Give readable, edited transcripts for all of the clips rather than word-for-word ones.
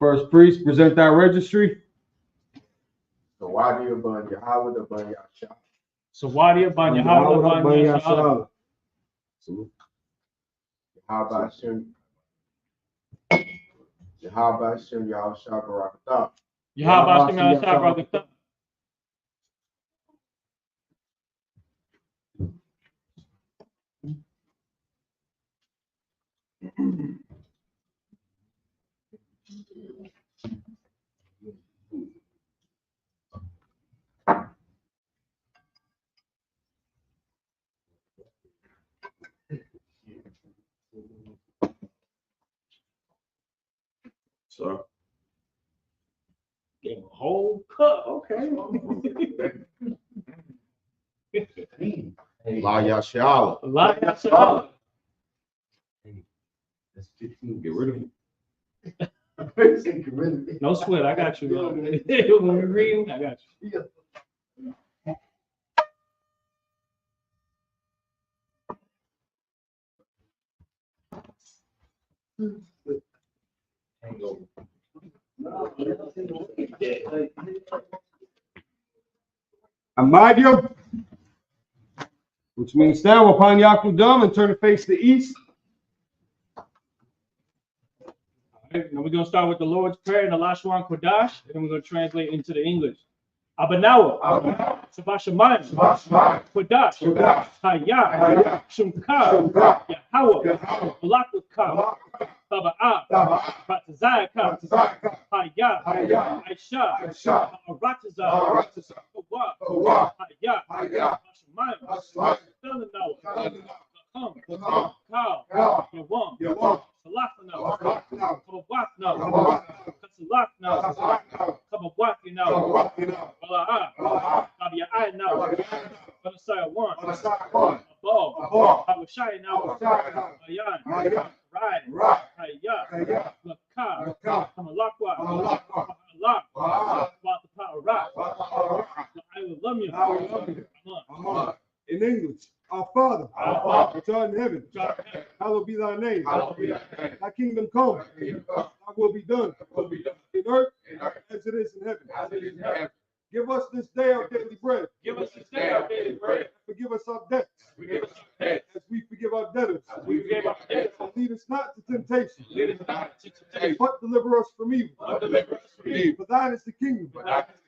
First priest, present thy registry. Sawadi Ban Yahweh Ban Yasha. Sawadi Ban Yahweh Ban Yasha. Yahweh Hashem. Yahweh Hashem Yahusha Barakatah. Yahweh Hashem Yahusha Barakatah. So, Get a whole cup. Okay. La Yashala. La Yasha. That's 15. Get rid of it. No sweat. I got you. When we read, I got you. Amadio, which means stand upon Yakudam and turn to face the east. All right, now we're going to start with the Lord's Prayer in the Lashwan Kodash, and then we're going to translate into the English. Abanawa, Sabashamayim, Kodash, Hayah, Shumka, Yahweh, Malakukah, Taba'ah, Batazayakah, Hayah, Aisha, Aratazah, Kawah, Hayah, Hashemayim, Felanawa, Kal, Yawam, Salafana, Kabawakna, Kasalakna, Kabawakina, Wala'ah, Abiya'ayna, Banasaya 1, Above, Hawashayna, Ayan, Ryan, Hayah, Lakah, Kamalakwa, Kamalak, Watapa'arat, I will love you. In English, our Father, which art in heaven, hallowed be thy name. Thy kingdom come, thy will be done in earth as it is in heaven. Give us this day our daily bread. Give us this day our daily bread. Forgive us our debts as we forgive our debtors. And lead us not to temptation, but deliver us from evil. For thine is the kingdom,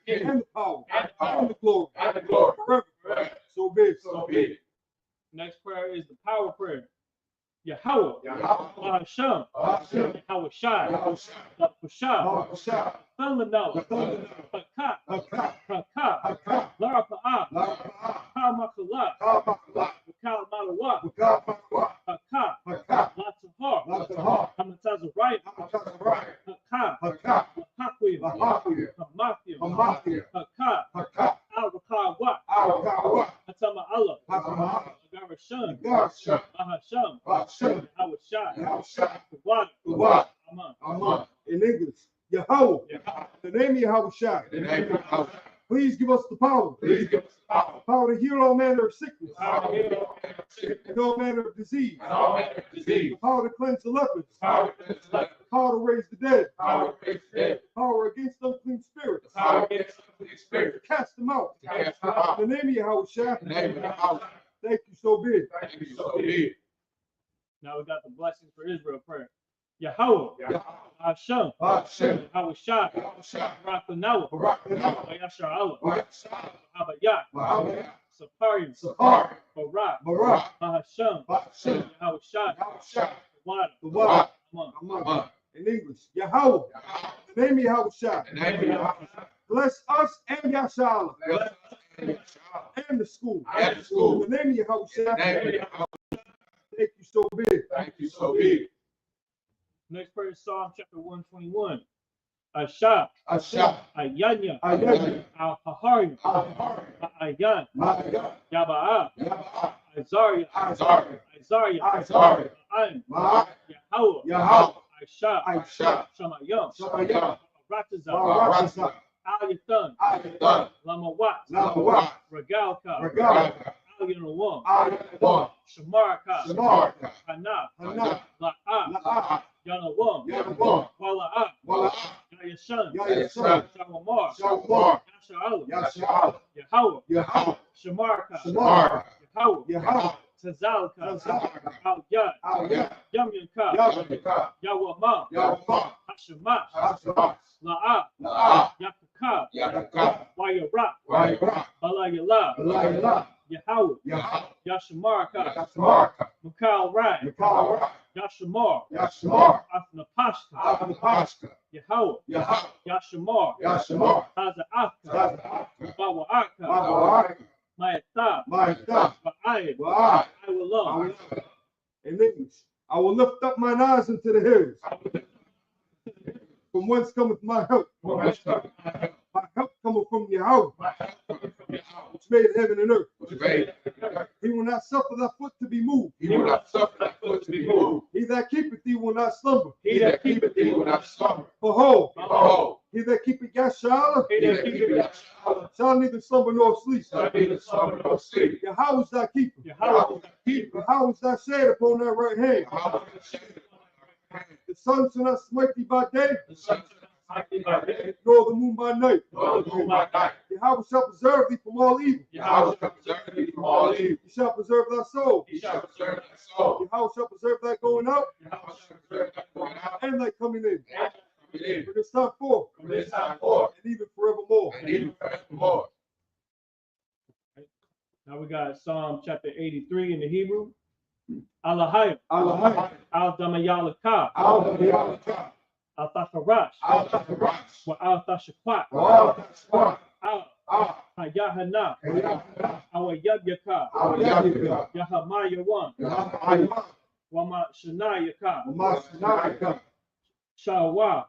and the power, and the glory, forever. So be it. Next prayer is the power prayer. Yahweh, Hashem, Yahweh Shai, Yahweh Felanawa, Hakah, Larapa'ah, Kamakala, Kal Malawa, Hakah, Latahar, Hamatazariah, Hakah, Hakwiyah, Hamathia, Hakah, Al-Rakawa, Hatama Allah, Garashun, Ahasham, Hawashai, Kawad, Aman. In English, Yahweh, the name of Yahweh. Please give us the power. Power to heal all manner of sickness and all manner of disease. The power to cleanse the lepers. Power to raise the dead. Power against unclean spirits. Cast them out. In the name of Yahweh. Thank you, so be it. Now we got the blessings for Israel prayer. Yahweh, Hashem, Yahweh Shai, Rakanawa, Yashar Allah, Abayat, Saparian, Barak, Hashem, Yahweh Shai, Wada, Aman. In English, Yahweh, the name of Yahweh. Bless us and Yashala and the school. In the name of Yahweh. Thank you, so big. Next prayer is Psalm chapter 121. Asha, Ayanya, Al-Hahari, Ayan, Yaba'ah, Isaiah, Ayn, Yahweh, Aisha, Shamayam, Ratazah, Al-Yathan, Lamawat, Regalka, Al-Yanawam, Shamarka, Hana, La'ah, Yanawam, Wala'ah, Son, Yahweh Son, Shawamar, Shawamar, Yasha'Allah, Yasha'Allah, Yahweh, Yahweh, Shamarka, Shamar, Yahweh, Yahweh, Tazalka, Tazalka, Al-Yad, Al-Yad, Yamyanka, Yahweh, Yawamah, Yahweh, Hashamash, Hashemah, La'ah, La'ah, Yakakab, Yakakab, Wayarah, Wayarah, Balayallah, Balayallah, Yahweh, Yahweh, Yashamarka, Yashmarka, Makal Rai, Mikal, Yashamar, Yashmar, Afnapashka, Abnapashka, Yahweh, Yahweh, Yashamar, Yashmar, Taza'aka, Tazaka, Bawa'aka, Babarak, Ma'atab, Ma'atab, Ba'ayid, Wa'ad, I will love. in English, I will lift up mine eyes into the hills. From whence cometh my help? My help cometh from Yahweh, which made heaven and earth. He will not suffer thy foot to be moved. He will not suffer thy foot to be moved. He that keepeth thee will not slumber. He that keepeth thee will not slumber. Behold, Behold, he that keepeth Yashala he that keepeth thy child shall neither slumber nor sleep. shall neither slumber nor sleep. Yahweh is thy keeper. Yahweh, Yahweh is thy shade upon thy right hand. Yahweh is the shade upon thy right hand. The sun shall not smite thee by day, The sun shall not smite thee by day, nor the moon by night. nor the moon by night. Yahweh shall preserve thee from all evil. Yahweh shall preserve thee from all evil. He shall preserve thy soul. He shall preserve thy soul. Yahweh shall preserve thy going out Yahweh shall preserve thy going out and thy coming in. and thy coming in From this time forth from this time forth and even forevermore. and even forevermore. Now we got Psalm chapter 83 in the Hebrew. Alahayim, Allah, Al-Damayalaka, Allah, Al-Thafarash, Allah, wa Al-Thashakwat, Allah, Al-Hayahana, Awayabyaka, Yahamayawan, Wama Shanayaka, Shawa,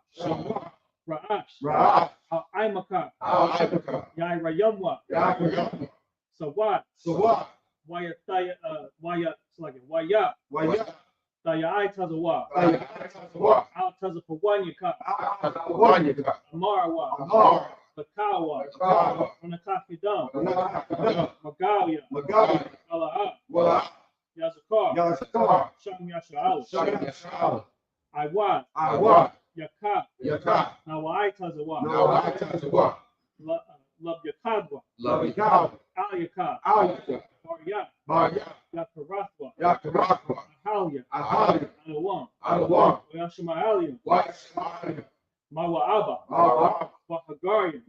Ra'ash, Al-Aimaka, Yairayamwa, Sawat, Waya, Thaya Tazawa, Al Tazapawanyaka, Amarwa, Bakawa, Manakakidam, Magalia, Ala'a, Yazakar, Sham Yasha'al, Iwad, Yaka, Nawai Tazawa, Love Yakadwa, Al Yaka, Barya, Yakarathwa, Ahalia, Alawam, Yashma'alium, Mawa'aba, Wahagarian,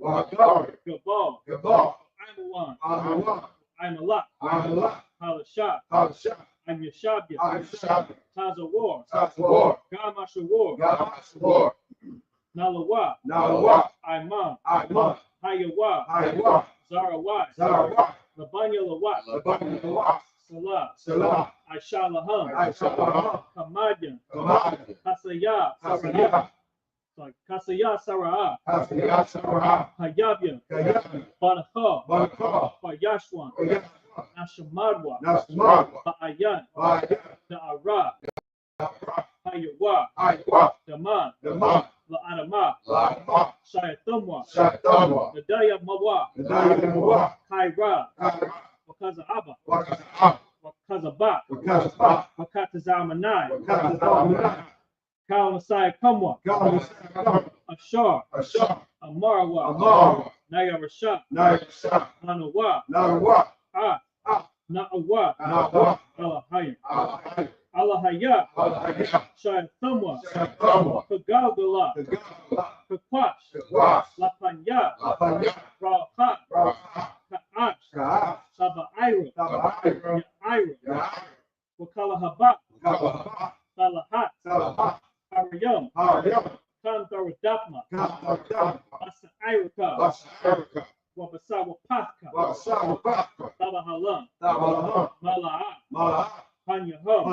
Gabal, Imawan, Imalak, Halashah, I'm Yashabya, Tazawar, Gamashawar, Nalawa, Imam, Hayawa, Zarawai, Labanya Lawat, Salah, Aishalaham, Kamadyan, Kasaya Sarah, Hayabya, Banakha, Fayashwan, Nashamadwa, Ba'ayan, Na'ara, Hayawa, Daman, La'anama, Shayatumwa, Nadaya Mawa, Kaira, Wakaza Abba, Wakaza Ba, Wakata Zamanai, Kalanasai Kamwa, Ashar, Amarwa, Naya Rasha, Nanawa, Na'awa, Alahayim, Alahaya, Shayatumwa, Kagalgala, Kakwash, Lapanya, Rahat, Ka'ash, Saba'ira, Ya'ira, Wakalahabat, Salahat, Harayam, Kandaradapma, Basa'irika, Wabasawapatka, Tabahalam, Mala'a, Panyahum,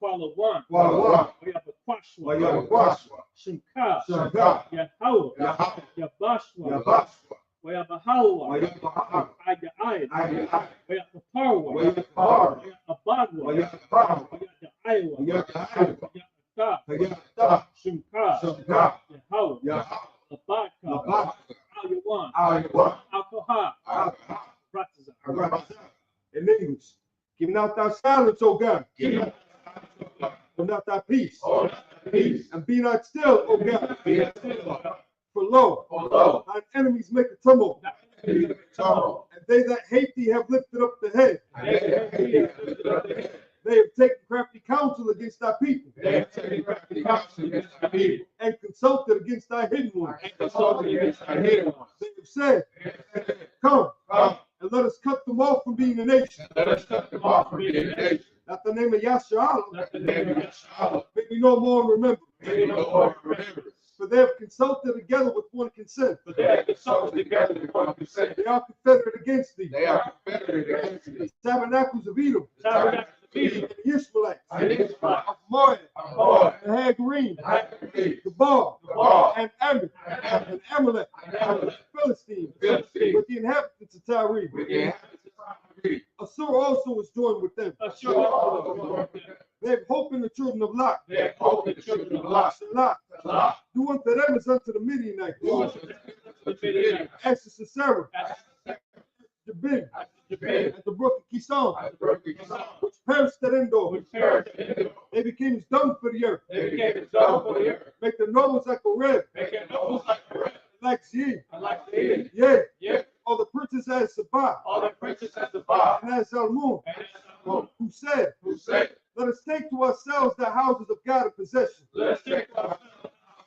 Kwalawan, Wayabakwashwa, Shimka, Yahawa, Yabashwa, Wayabahalwa, Aya'ayad, Wayapaparwa, Abadwa, Wayada'aywa, Ya'ata, Shimka, Yahawa, Labaka, Ayawan, Alkoha, Rataza. in English, giving out thy silence, O God, hold not thy peace, and be not still, O God, For lo, lo, thine enemies make a tumult, tumult, and they that hate thee have lifted up the head. They have taken crafty counsel against thy people, they have taken crafty counsel against thy people, and consulted against thy hidden ones. and consulted against thy hidden ones. They have said, They have said, Come, come, and let us cut them off from being a nation, let us cut them off from being a nation. that the name of Yahshua Let the name of Yahshua may be no more remembered. be no more remembered. For they have consulted together with one consent. For they have consulted together with one consent. They are confederate against thee. They are confederate against thee. Tabernacles of Edom, Tabernacles of Edom, and the Ishmaelites, And Isupk, of Moab, Moab, and Hagarim, Hagarim, Gabal, Gabal, and Ammon, and Amalek, and Amalek, Philistines, Philistines, with the inhabitants of Tyre. with the inhabitants of Tyre. Assur also was joined with them. Assure also They have hope in the children of Lot. They have hope in the children of Lot. Salah, Lot, do unto them as unto the Midianites, who was the Midianites, as to Sisera, as Jabin, Jabin, at the brook of Kishon, I broke the song, which perished at Endor. which perished in Edom. They became as dung for the earth. They became as dung for the earth. Make their nobles like a red, Making nobles like the red, like Zee. and like the Eden. Yea, Yet all the princes as Sabbath, all the princes as the fire, and as Zalmun, and as the moon, who said, who said, let us take to ourselves the houses of God in possession. let us take ourselves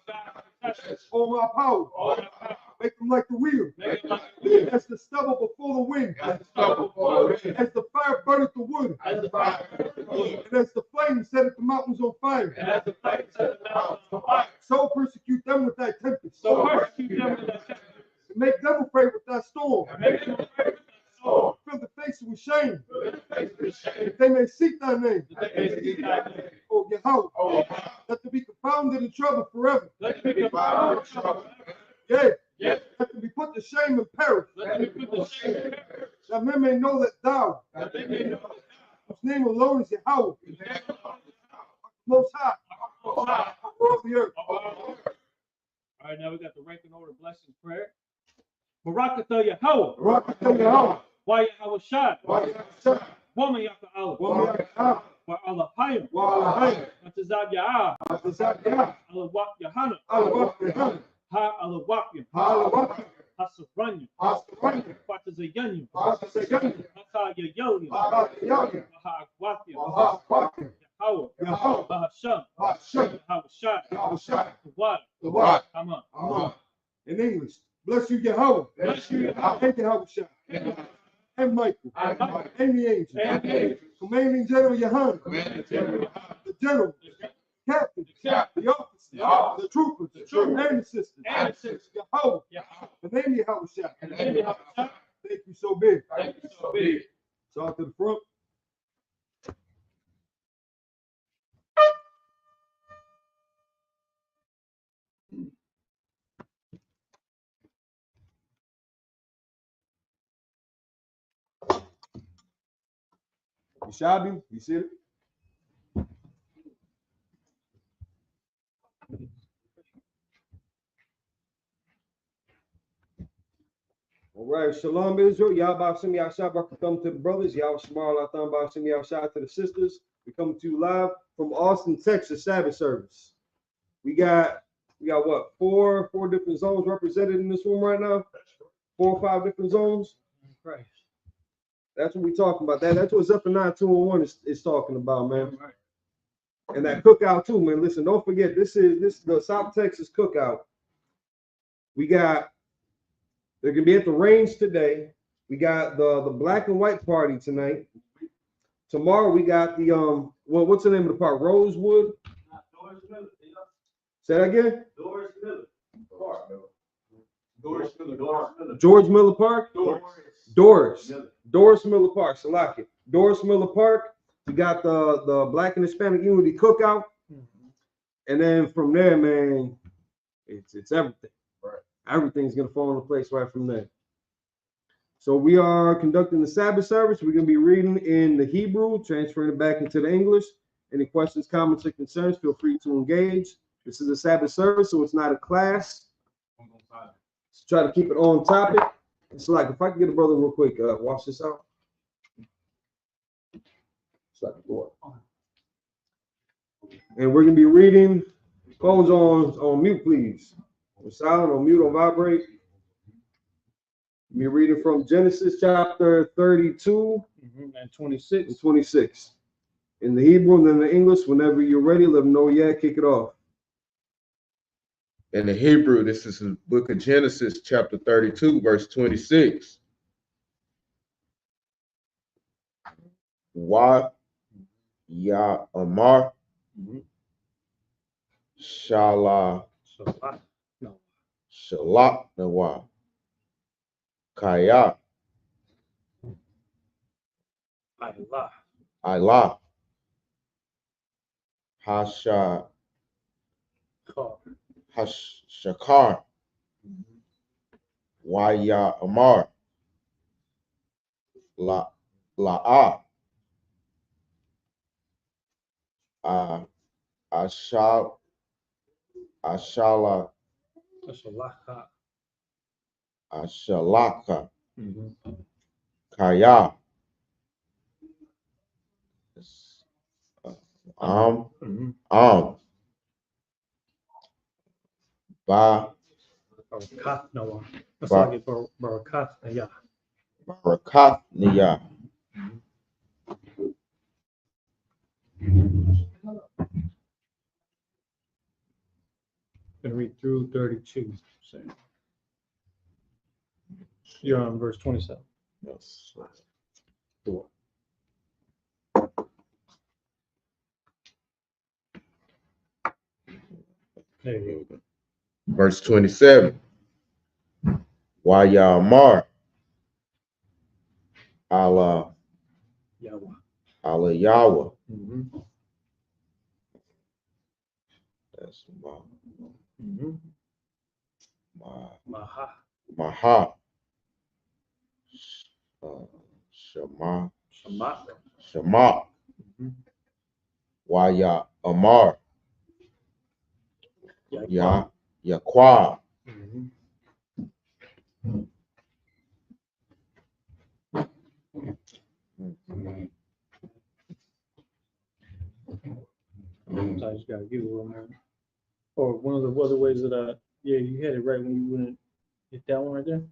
God possession. All my power, All the power, make them like the wheel, make it like the wind, as the stubble before the wind, as the stubble before the wind, as the fire burneth the wood, as the fire burns the wood, and as the flame setteth the mountains on fire. and as the flames set the mountains on fire. So persecute them with thy tempest, So persecute them with thy tempest, and make them afraid with thy storm. and make them afraid with thy sword. Fill the faces with shame, with the face of the shame, that they may seek thy name. That they may see thy name. O Yahweh, oh, let them be confounded in trouble forever. Let them be be found in confounded. trouble. Yea, Yes, let them be put to shame and perish, let them be put to shame and perish, that men may know that thou, that they may know that whose name alone is Yahweh, thou, most high, Most High, over all the earth. of all earth. All right, now we got the rank and order blessing prayer. Barakatha Yahweh, Rock to Yahweh, Why Yahweh Shai, Why you have shot? Woman Yaka Allah, Woman Yahweh, Wa Allah Hayim, Wahai, Matazab Ya'ah, Atazak Allah Wak Yahana, Allah Yahweh, Ha Allah Wakyam, Hallelujah, Hasaranya, Hallelujah, Fatazayanya, Hallelujah, Maka Yayolia, Hallelujah, Maha Wakyam, Hallelujah, Yahweh, Yahweh, Bahasham, Hashem, Yahweh Shai, Yahweh, the water, the water. come on. Amen. In English, bless you, Yahweh, Bless you, Yahweh. and Yahweh Shai, and Michael, And Michael, and the angel, And the angels, commanding General Yahan, Commander General, the general, captain, captain, the officers, the officers, the troopers, the troopers, and the sisters, and the sisters, Yahweh, Yahweh, the name of Yahweh Shai. and then Yahweh Shai, Thank you so big. thank you so big. So out to the front. You shabby? You see it? All right, Shalom Israel. Yahweh Shem Yahshua come to the brothers. Yahweh Shemar Latham Shem Yahshua to the sisters. We come to you live from Austin, Texas, Sabbath service. We got what? Four different zones represented in this room right now. 4 or 5 different zones. Christ. That's what we're talking about. That's what Zephyr 9-2-1 is talking about, man. And that cookout too, man. Listen, don't forget, this is the South Texas cookout. They're gonna be at the range today. We got the black and white party tonight. Tomorrow we got the what's the name of the park? Rosewood. Say that again. George Miller Park. Doris Miller Park. Salaki. Doris Miller Park. We got the Black and Hispanic Unity Cookout. And then from there, man, it's everything. Right. Everything's gonna fall into place right from there. So we are conducting the Sabbath service. We're gonna be reading in the Hebrew, transferring it back into the English. Any questions, comments, or concerns, feel free to engage. This is a Sabbath service, so it's not a class. Let's try to keep it on topic. It's like if I can get a brother real quick, wash this out. It's like and we're gonna be reading. Phones on mute, please. On silent, on mute, on vibrate. Me reading from Genesis chapter 32 and 26. and 26. In the Hebrew and in the English, whenever you're ready, let them know. Yeah, kick it off. In the Hebrew, this is the book of Genesis, chapter 32, verse 26. Wa ya amar shala shalak nawa kaya ilah hasha hashakar wa ya amar la'a ashal ashala ashalaka kaya ba barakat niya. Gonna read through 32. So you're on verse 27. Yes. There you go. Verse 27. Wa ya amar ala Yahweh. That's Maha. Shema. Wa ya amar ya Yaqua. So I just gotta give you one more. Or one of the other ways that yeah, you had it right when you wouldn't hit that one right there.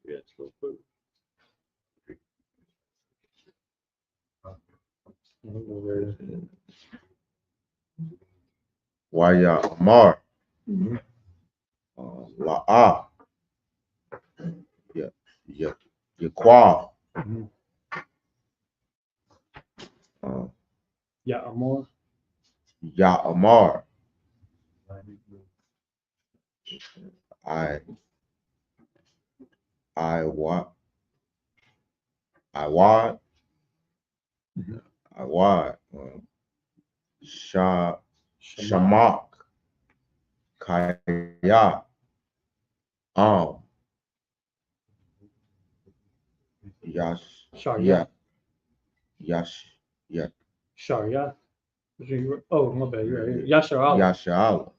Yeah, it's a little quick. Wa ya amar la'a Yaqua. Yeah, Amor. Ya amar. I wa shamak kaya Sharia. Yash Sharia. Oh, my bad. You're right. Yashar. Yasha'ala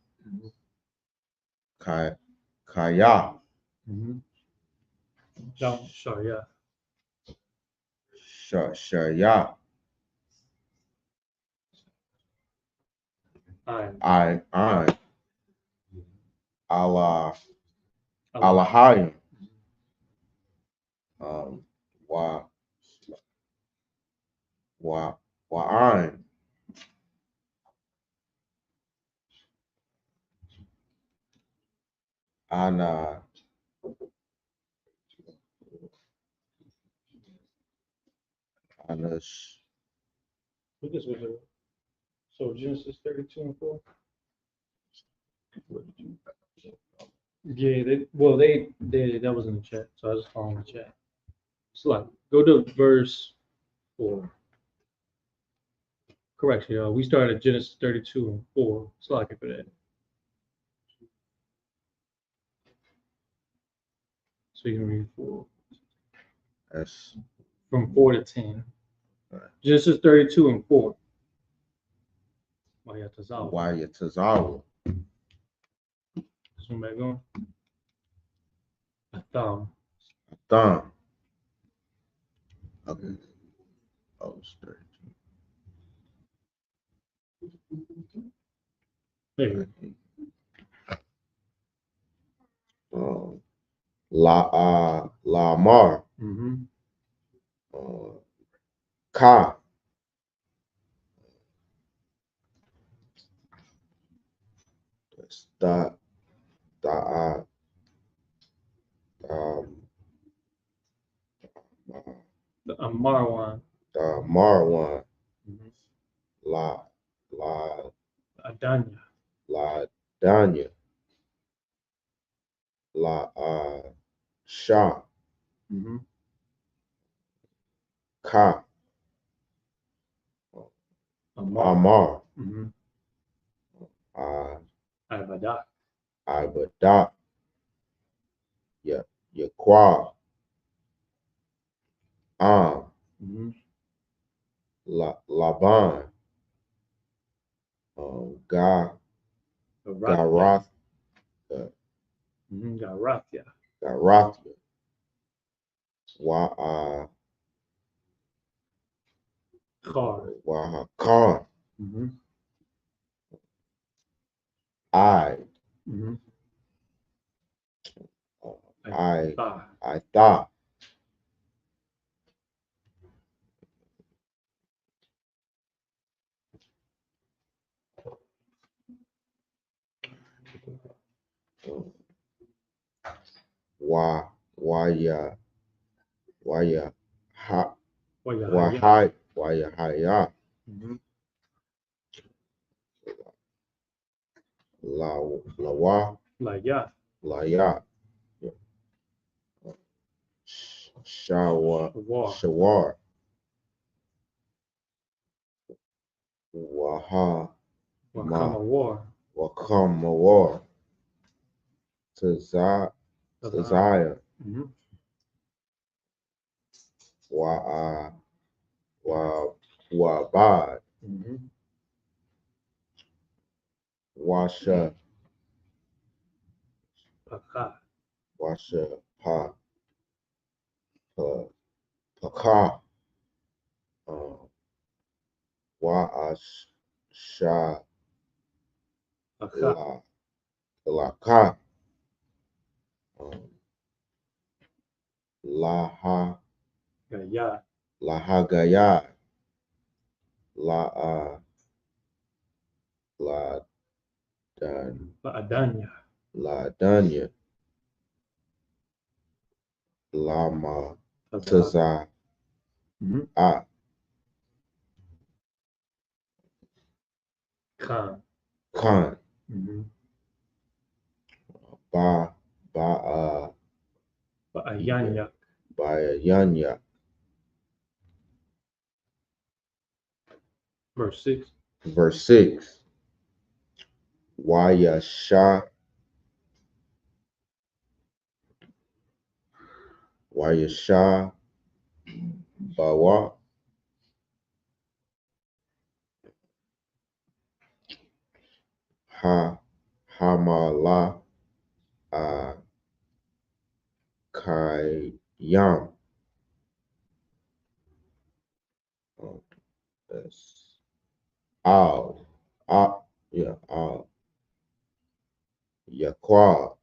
Kaya Down Sharia. Sharia I Alahayim Wa'an Ana Anash. What this was so Genesis 32 and 4. Yeah, they that was in the chat, so I just following the chat. So like go to verse 4. Correction, y'all. We started at Genesis 32 and 4. Slack it for that. So you can read 4. That's From 4 to 10. Right. Genesis 32 and 4. Waya Tazawa. This one back on. A thumb. Thumb. Okay. Oh, straight. There you go. Lamar, Ka, that's The Marwan. Marwan, La Adanya. Danya, Shah, Ka, Amar, Ibadah. Ibadah, Yaqua, Laban, Garath, Garathia. Garathia, Wahakar, I thought, Waya Haya, Lawa, Laya. Laya, Shawar, Wakama War. Wakamawar, Tazaya, Wabad, Washa Paka. Paka, Waasha Paka. Laka, Laha Gaya. Lahagaya, Adanya. Danya, Lama Taza, Khan. Khan, Ayanya. Bayanya, Verse 6. verse 6, Wayasha Bawa, Hamala Kayam, that's Al, Yaqua,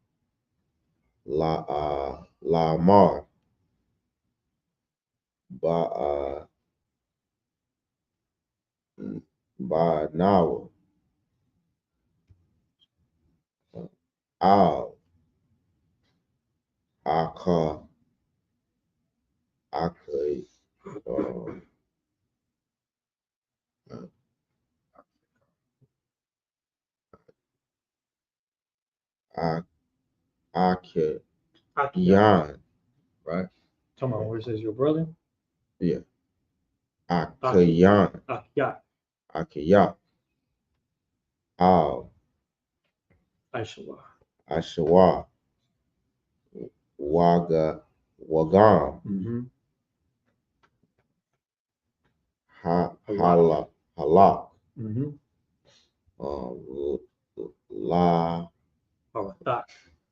Lamar, Nawa, Al, Aka, Yan, right? Come on, where it says your brother? Yeah. Akayan, Akayak, Al, Ashawa, Wagam, Halak,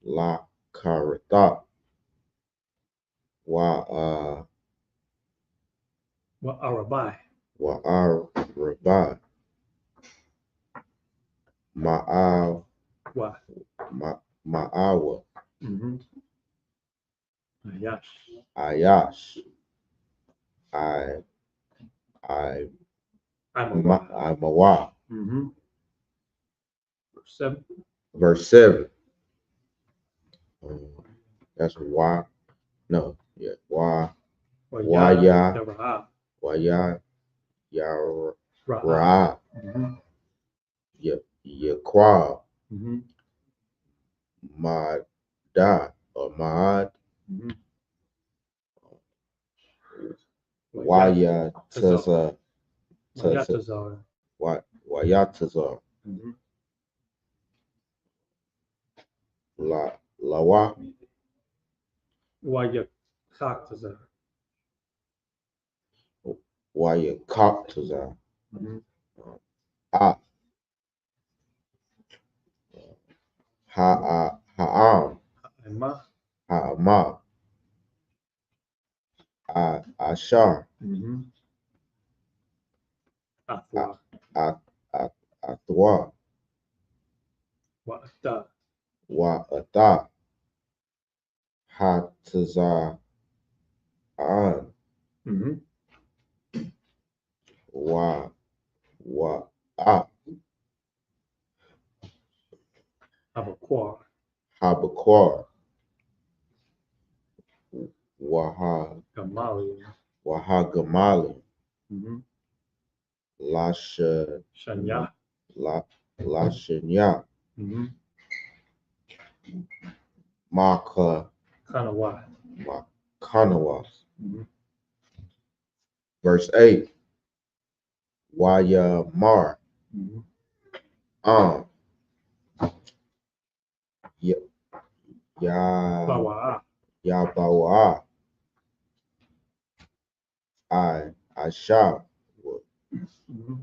La Karata, Arabai. Arabai, Ma'awa, Ayash. Ayash. I I'm a wa. I'm a wa. Mm-hmm. Verse 7. Verse 7. That's why. No, yeah. Why ya Raha. why ya Raha. ra Mm-hmm. ya kwa Mm-hmm. ma da or mad Mm-hmm. why ya taza Wayatazar. why ya taza Mm-hmm. lawa Wayakatazar. why ya kop taza Mm-hmm. ah ha'am Emma. ha'ama ashar Mm-hmm. Athwa. atwa Wa'ata. wa ata hataza an Mm-hmm. wa Abakwa. habakwa waha Gamali. wahagamali Mm-hmm. lasha Shanya. lashanya Mm-hmm. maka Kanawa. makanawa. Mm-hmm. Verse 8. Waya mar Mm-hmm. ya Bawa. yabawa I shall Mm-hmm.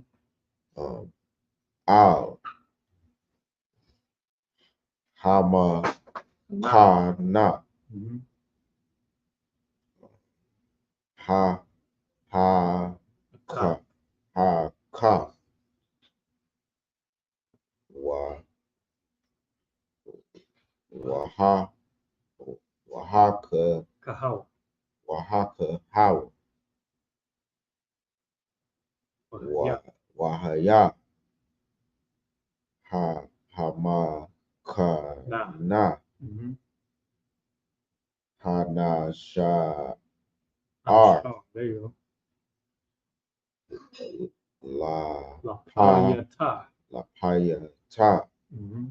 al hama kana Mm-hmm. ha ka ka wa waha wahaka Kahau. wahaka how Yeah. wahaya hama na Mm-hmm. hana sha Oh, there you la go. La Payata. la paya ta Mm-hmm.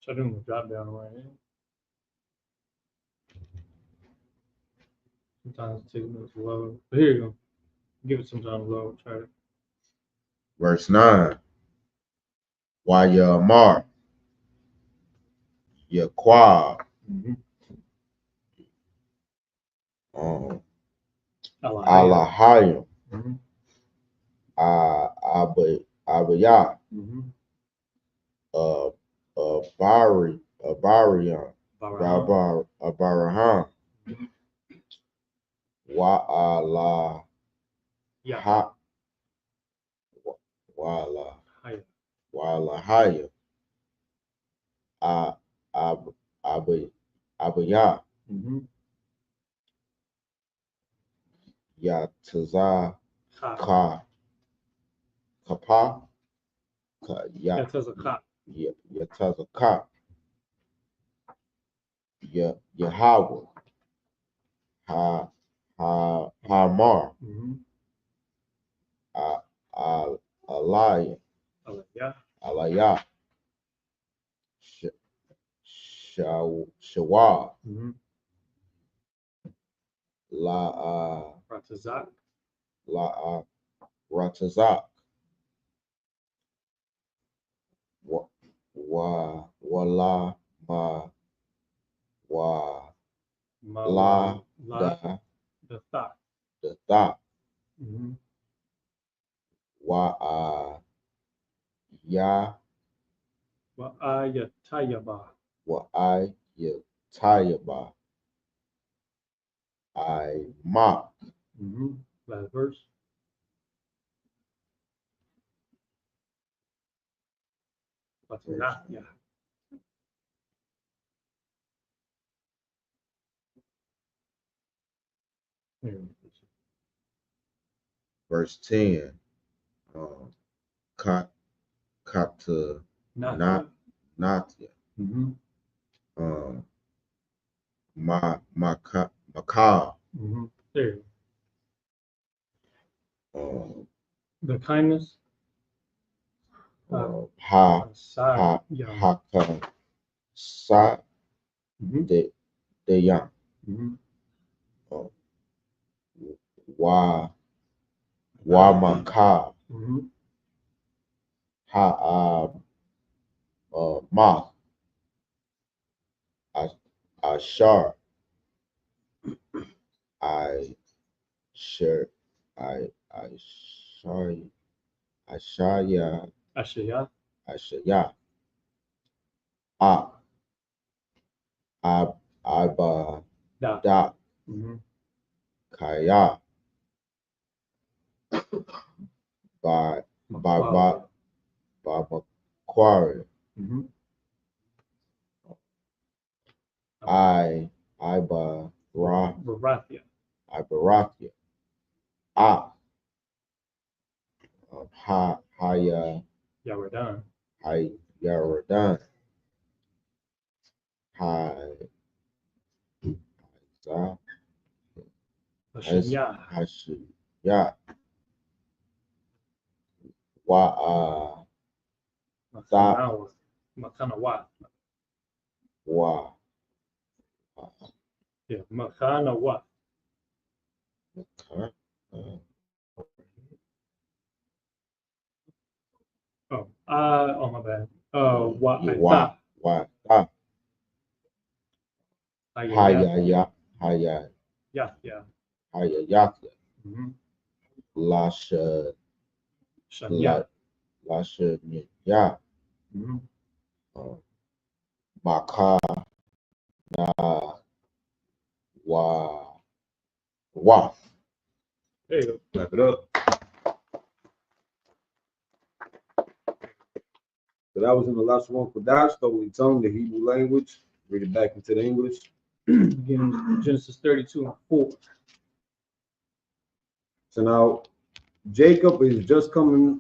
So I doing the drop down right here. Sometimes it takes minutes to load. But here you go. Give it some time to load. Try it. verse 9 waya mar ya kwa Mm-hmm. alahayim Mm-hmm. abaya Mm-hmm. abarian Baraham. Abraham wa ala Yeah. ha wa Higher. ala haya abaya Mm-hmm. ya taza Ha. kapa ya That says a cop. ya taza ka Yahweh Hamar Mm-hmm. Alaya Yeah. Alaya Shawa Mm-hmm. La Ratazak. La Ratazak Wala Ma Wa La Da The thought. the Tha Mm-hmm. Wa Ya Well, Ayatayaba. Wa I Tayaba I mock. Last verse. What's not? Yeah. Verse 10. Kapta Not. Natya. Mm-hmm. Macaw. There. The kindness. Ha Yeah. haka sa de yang. Wa maka ha ma ashar I share I ashaya Ashaya. ashaya aba Da. da kaya by Macquarie. I Barathia. Barathia. Haya Yaradan. Yaradan. Hashya. Wa Makanawa. wa Yeah. Makanawa. Oh, my bad. What I thought. Haya. Yeah. Haya. Lasha. Shanya. Lasha. Ya. Maka. Na. Wa. There you go. Wrap it up. So that was in the last one for Dash, totally tongue, the Hebrew language. Read it back into the English. Again, Genesis 32:4. So now Jacob is just coming,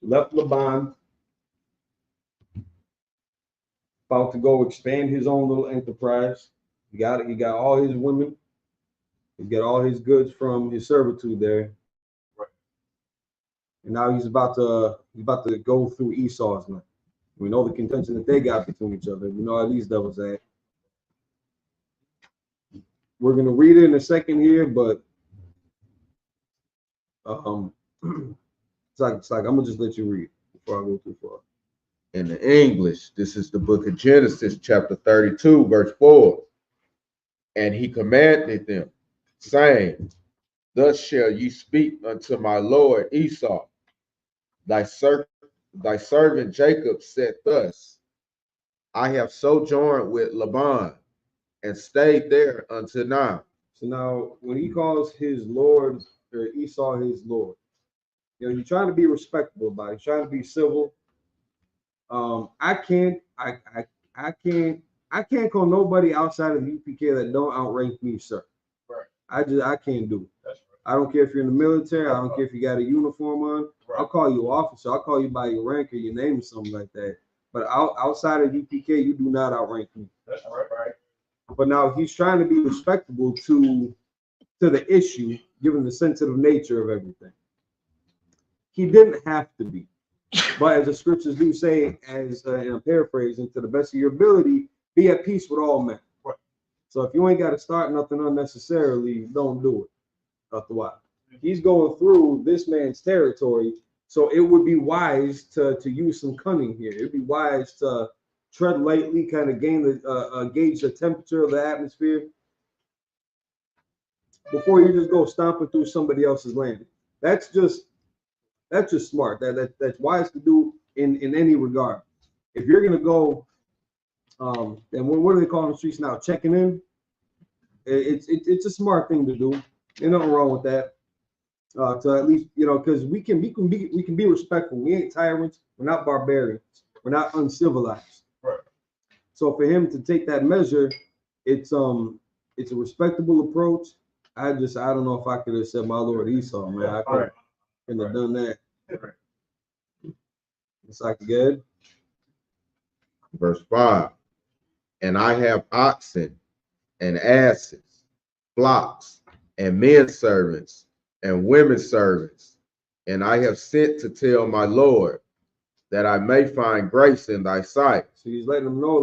left Laban, about to go expand his own little enterprise. He got all his women. He got all his goods from his servitude there. Right. And now he's about to go through Esau's land. We know the contention that they got between each other. We know how these devils act. We're gonna read it in a second here, but it's like I'm gonna just let you read before I go too far. In the English, this is the book of Genesis, chapter 32, verse 4. And he commanded them, saying, Thus shall ye speak unto my lord Esau. Thy servant Jacob said thus, I have sojourned with Laban and stayed there until now. So now, when he calls his lord or Esau his lord, he's trying to be respectable about it. He's trying to be civil. I can't call nobody outside of the UPK that don't outrank me, sir. Right. I can't do it. That's right. I don't care if you're in the military. I don't care if you got a uniform on. Right. I'll call you officer. I'll call you by your rank or your name or something like that. But outside of UPK, you do not outrank me. That's right. Right. But now he's trying to be respectable to the issue, given the sensitive nature of everything. He didn't have to be. But as the scriptures do say, and I'm paraphrasing, to the best of your ability, be at peace with all men. Right. So if you ain't got to start nothing unnecessarily, don't do it. Otherwise, he's going through this man's territory, so it would be wise to use some cunning here. It'd be wise to tread lightly, kind of gauge the temperature of the atmosphere before you just go stomping through somebody else's land. That's just smart. That's wise to do in any regard. If you're gonna go, then what do they call in the streets now? Checking in. It's a smart thing to do. There's nothing wrong with that. To at least, because we can be respectful. We ain't tyrants. We're not barbarians. We're not uncivilized. Right. So for him to take that measure, it's a respectable approach. I don't know if I could have said my Lord Esau, man. I couldn't have done that. Right. It's like good. Verse 5. And I have oxen and asses, flocks, and men servants, and women servants, and I have sent to tell my Lord that I may find grace in thy sight. So he's letting them know,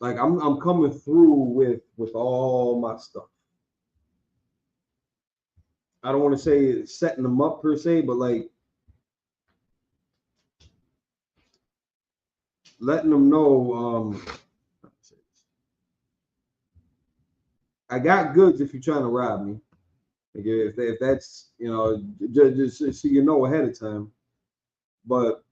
like I'm coming through with all my stuff. I don't want to say it's setting them up per se, but like letting them know, I got goods if you're trying to rob me. Like if that's just so you know ahead of time. But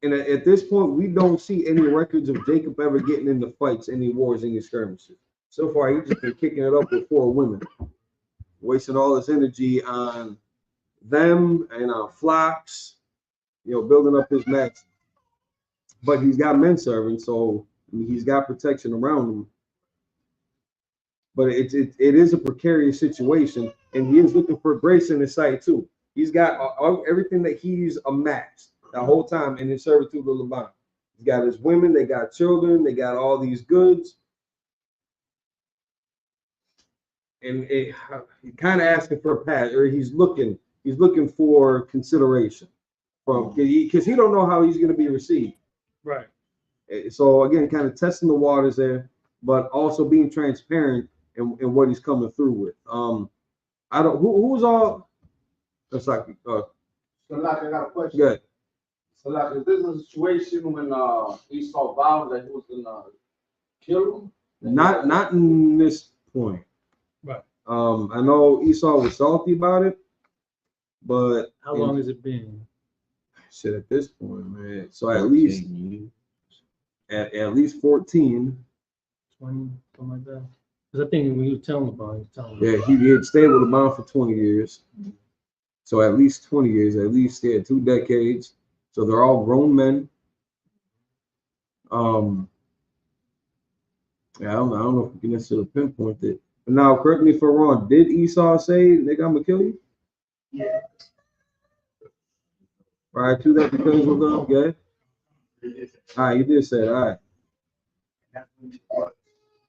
and at this point, we don't see any records of Jacob ever getting into fights, any wars, any skirmishes. So far, he's just been kicking it up with 4 women, wasting all his energy on them and on flocks, building up his match. But he's got men servants, so he's got protection around him. But it is a precarious situation, and he is looking for grace in his sight too. He's got everything that he's amassed the whole time in his servitude to Laban. He's got his women, they got children, they got all these goods. And he kind of asking for a pass, or he's looking for consideration from, because he don't know how he's going to be received. Right. So again, kind of testing the waters there, but also being transparent in what he's coming through with. I don't who's all. That's like So like I got a question. good. So like is this a situation when Esau vowed that he was gonna kill him? Not in this point. Right. I know Esau was salty about it, but How long has it been? shit at this point, man. So at least at least 14. 20, something like that. Because I think when you tell him about it, Yeah, he had stayed with LeBron for 20 years. So at least 20 years, at least 2 decades. So they're all grown men. Yeah, I don't know if we can necessarily pinpoint it. But now, correct me if I'm wrong. Did Esau say, "Nigga, I'm gonna kill you"? Yeah. Right to that because we're going good. All right, you did say it. All right.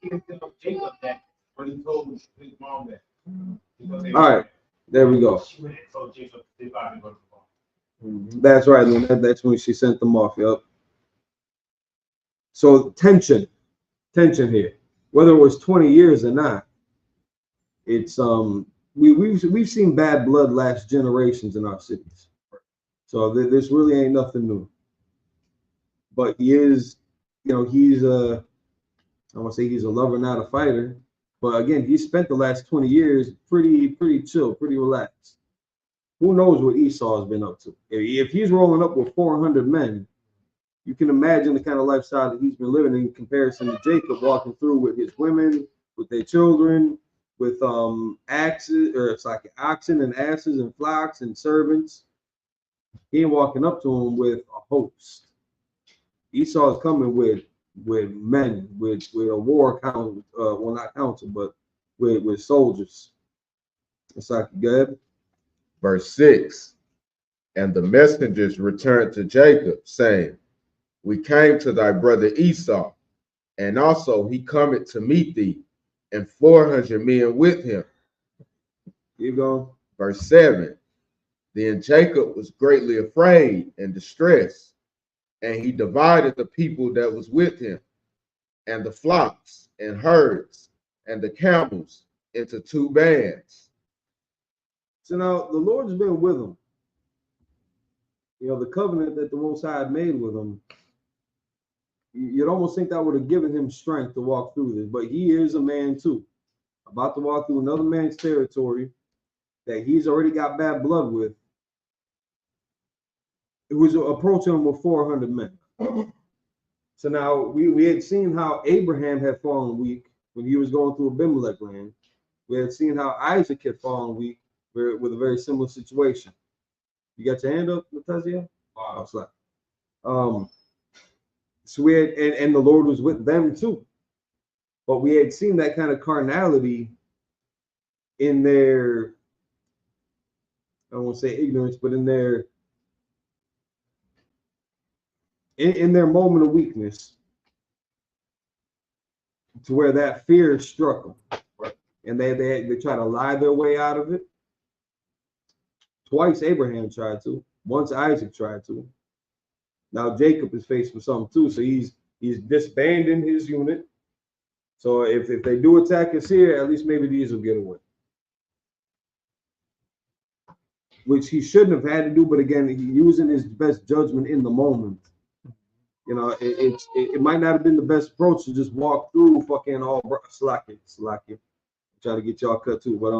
He didn't tell Jacob that when he told his mom that. All right, there we go. She went and told Jacob they about to go to the farm. That's right, and that's when she sent them off. Yep. So tension here. Whether it was 20 years or not, it's we've seen bad blood last generations in our cities. So this really ain't nothing new. But he is, he's I want to say he's a lover, not a fighter. But again, he spent the last 20 years pretty chill, pretty relaxed. Who knows what Esau has been up to? If he's rolling up with 400 men, you can imagine the kind of lifestyle that he's been living in comparison to Jacob walking through with his women, with their children, with axes, or it's like oxen and asses and flocks and servants. He ain't walking up to him with a host. Esau is coming with men, with a war council, well not council, but with soldiers. It's like good. Verse 6. And the messengers returned to Jacob, saying, We came to thy brother Esau, and also he cometh to meet thee, and 400 men with him. Keep going. Verse 7. Then Jacob was greatly afraid and distressed, and he divided the people that was with him, and the flocks and herds and the camels into 2 bands. So now the Lord's been with him. The covenant that the Most High had made with him, you'd almost think that would have given him strength to walk through this. But he is a man too, about to walk through another man's territory that he's already got bad blood with. it was approaching him with 400 men. So now we had seen how Abraham had fallen weak when he was going through Abimelech land. We had seen how Isaac had fallen weak with a very similar situation. You got your hand up, Natazia? Wow. So we had, and the Lord was with them too. But we had seen that kind of carnality in their, I don't want to say ignorance, but in their moment of weakness, to where that fear struck them, and they try to lie their way out of it. Twice Abraham tried to. Once Isaac tried to. Now Jacob is faced with something too, so he's disbanding his unit. So if they do attack us here, at least maybe these will get away. Which he shouldn't have had to do, but again, using his best judgment in the moment. You know, it might not have been the best approach to just walk through fucking all slack it. Try to get y'all cut too, but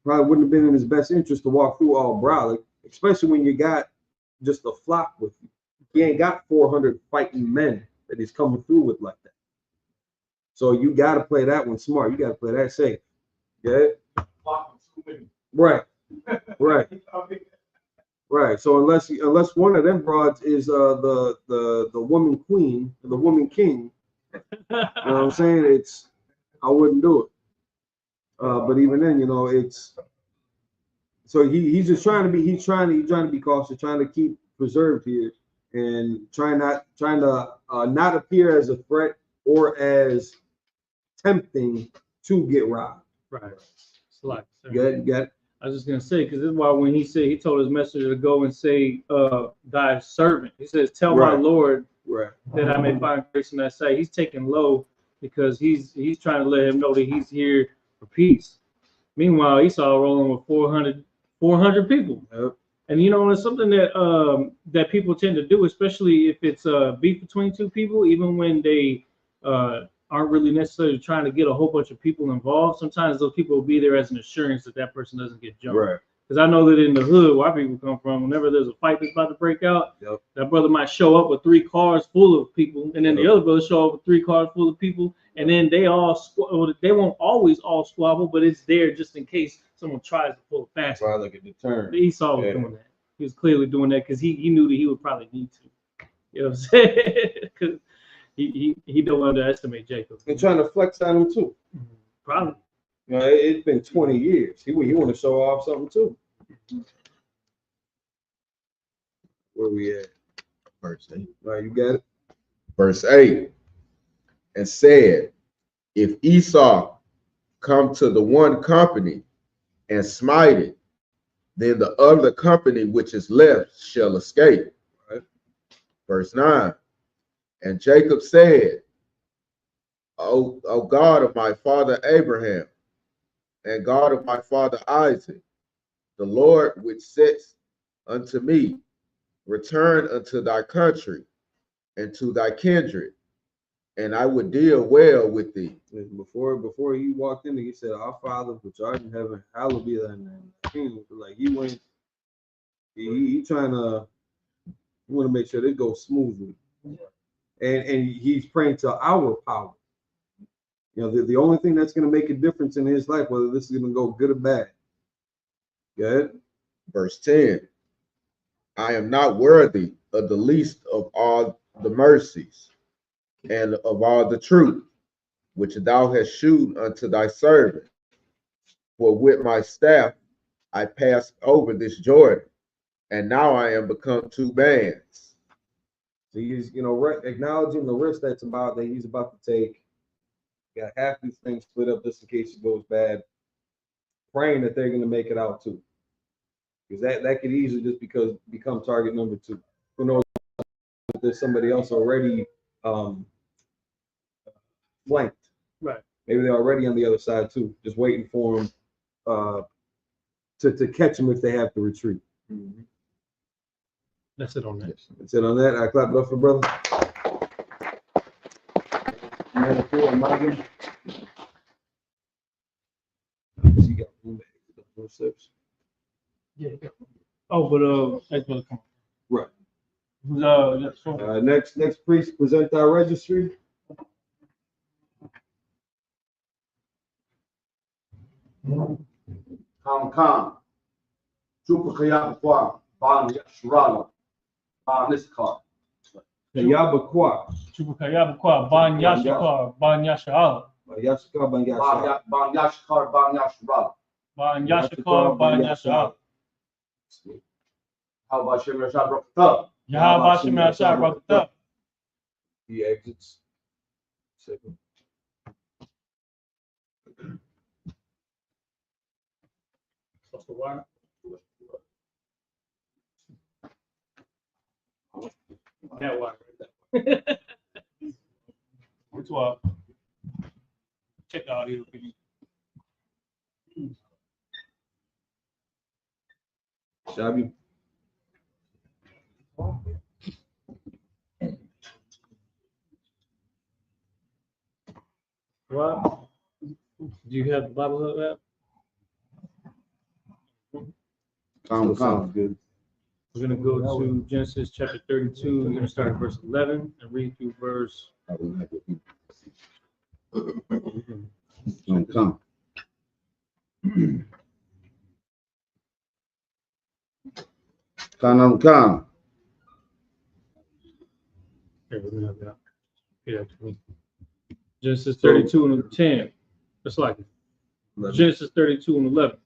probably wouldn't have been in his best interest to walk through all brolic, especially when you got just a flock with you. He ain't got 400 fighting men that he's coming through with like that. So you got to play that one smart. You got to play that safe. Yeah. Right. Right. Right. So unless one of them broads is the woman queen, the woman king, you know what I'm saying? I wouldn't do it. But even then, you know, so he's just trying to be cautious, trying to keep preserved here, and trying to not appear as a threat or as tempting to get robbed. Right. Slack. You got it? I was just gonna say, because this is why when he said, he told his messenger to go and say, thy servant. He says, tell my Lord that I may find grace in thy sight. He's taking low because he's trying to let him know that he's here for peace. Meanwhile, Esau rolling with 400 people. Yep. And you know, it's something that that people tend to do, especially if it's beef between two people, even when they aren't really necessarily trying to get a whole bunch of people involved. Sometimes those people will be there as an assurance that person doesn't get jumped. Right. Because I know that in the hood where people come from, whenever there's a fight that's about to break out, that brother might show up with 3 cars full of people, and then the other brother show up with 3 cars full of people, and then they won't always all squabble, but it's there just in case someone tries to pull a fast one. Like a deterrent. Esau was doing that. He was clearly doing that because he knew that he would probably need to. You know what I'm saying? Because he don't underestimate Jacob. And trying to flex on him too. Probably. You know, it's been 20 years. He want to show off something too. Where we at? Verse 8. All right, you got it. Verse 8. And said, if Esau come to the one company and smite it, then the other company which is left shall escape. Right. Verse 9. And Jacob said, O God of my father Abraham, and God of my father Isaac, the Lord which says unto me, return unto thy country and to thy kindred, and I would deal well with thee. Before he walked in, he said, our Father which art in heaven, hallowed be thy name. Like he went, he trying to, you want to make sure this goes smoothly. And he's praying to our power. You know, the only thing that's going to make a difference in his life, whether this is going to go good or bad. Good. Verse 10. I am not worthy of the least of all the mercies and of all the truth which thou hast shewed unto thy servant. For with my staff I passed over this Jordan, and now I am become 2 bands. So he's, you know, acknowledging the risk that he's about to take. Got half these things split up just in case it goes bad. Praying that they're going to make it out too, because that could easily just become target number 2. Who knows if there's somebody else already flanked? Right. Maybe they're already on the other side too, just waiting for them to catch them if they have to retreat. Mm-hmm. That's it on that. That's it on that. I clap it up for brother. Yeah. Oh, but that's gonna come. Right. So, Next priest, present our registry. Khan. Isupk Ban Yashrala. Ban Isupk. Yabakwa. Chubukayabakwa, Ban Yashakar, Ban Yasha'al, Yashka ban Yasha. Ban Yashkar Ban Yashrala. Ban Yashakar, Ban Yasha'al. How about Shem Rashad Rakta? Yahabashim Yashar Rakta. He exits. Second. That one. Which one? Check out here. Shabby. What? Do you have the Bible Hub app? Sounds good. We're going to go to Genesis chapter 32. We're going to start at verse 11 and read through verse. Come. Come. Here, we're gonna have that. Yeah, Genesis 32 and 10. That's like it. Genesis 32 and 11.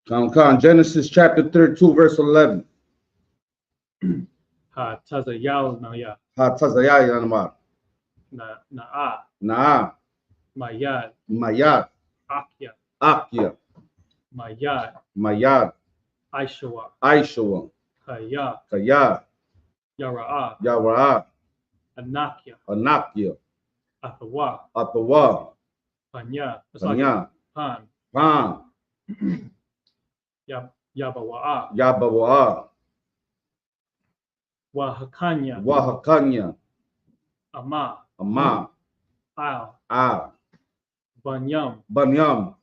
Come. Genesis chapter 32, verse 11. Ha tazayal na ya Hatazaya yanamar. na a Naa. mayad Mayad. akya Akya. mayad Mayad. aishawa Aishawa. kaya Kaya. yara'a Yawara. anakya Anakya. athawa Atawa. panya. That's like Panya. pan Pan. yabawa'a Yabawa. wahakanya Wahakanya. ama Ama. al Ah. banyam. Banyam.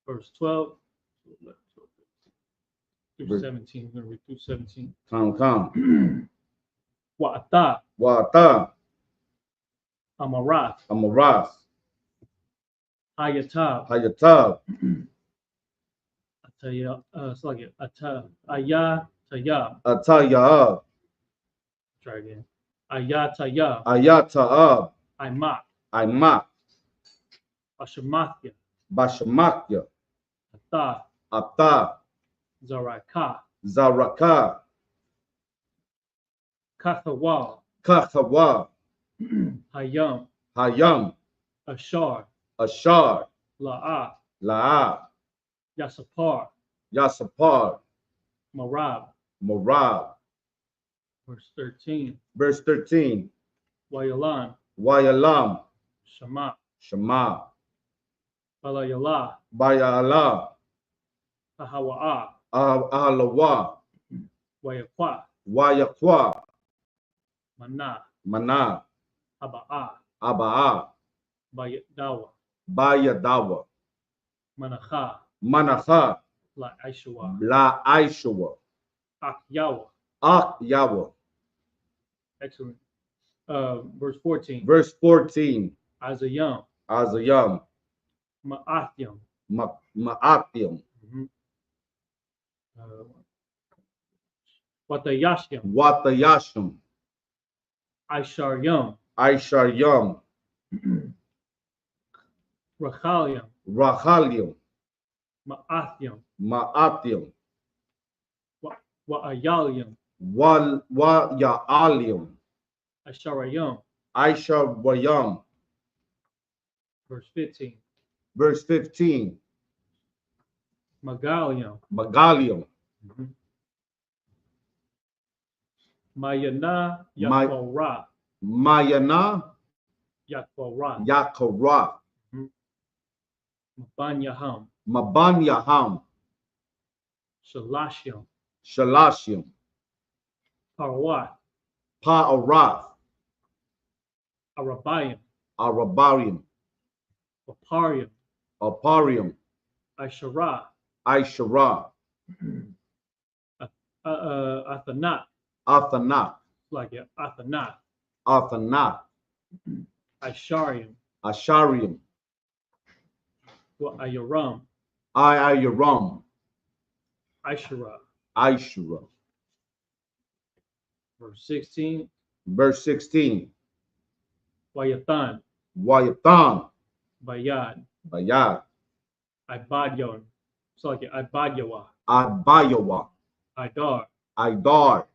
Verse 12 through Verse- 17. We're going to read through 17. Come. Wa'ata Wata. amarath Amaras. ayatab Hayatab. ataya. It's like it. Aya tayab. Ataya. Try again. Aya tayab. Ayataab. Imak. Aimak. Ashamathya. Bashamakya. Ata. Ata. Zaraka. Zaraka. Kathawa. Kathawa. Hayam. Hayam. Ashar. Ashar. La'a. Laa. Yasapar. Yasapar. Marab. Morab. Verse 13. Verse 13. Wayalan. Wayalam. Shama. Shema. Balayala. Bayala. Ahawa'a. Ahalawa. Wayakwa. Wayakwa. Mana. Mana. Aba'a. Abaa. Bayadawa. Bayadawa. Manacha. Manacha. La Aishawa. La Aishawa. Akyawa. Akyawa. Excellent. Verse 14. Verse 14. Azayam. Azayam. Ma'athyam. Ma'atyam. Watayashyam. Watayasham. Aisharyam. Aisharyam. Rachalyam. Rachalyam. Ma'athyam. Ma'atyam. Wa'ayalyam. Wa'yalyam. Asharayam. Aisharayam. Verse 15. Verse 15. Magalyam. Magalyam. Mayana Yakora. Mayana. Yakora. Yakara. Mabanyaham. Mabanyaham. Shalashyam. Shalashyam. Parwat. Pa'arath. Arabayam. Arabarium. Apariam. Aparium. Aishara. Aishara. Athanat, Athanat, like it, Athanat, Athanat, Ishariam, Ashariam, Ayaram, Ayaram, Ishara. Ishura. Verse 16, Verse 16, Wayathan, Wayathan, Bayad, Bayad, Ibadyon, it's like it, Ibadyawa, Abayawa, Idar, Idar,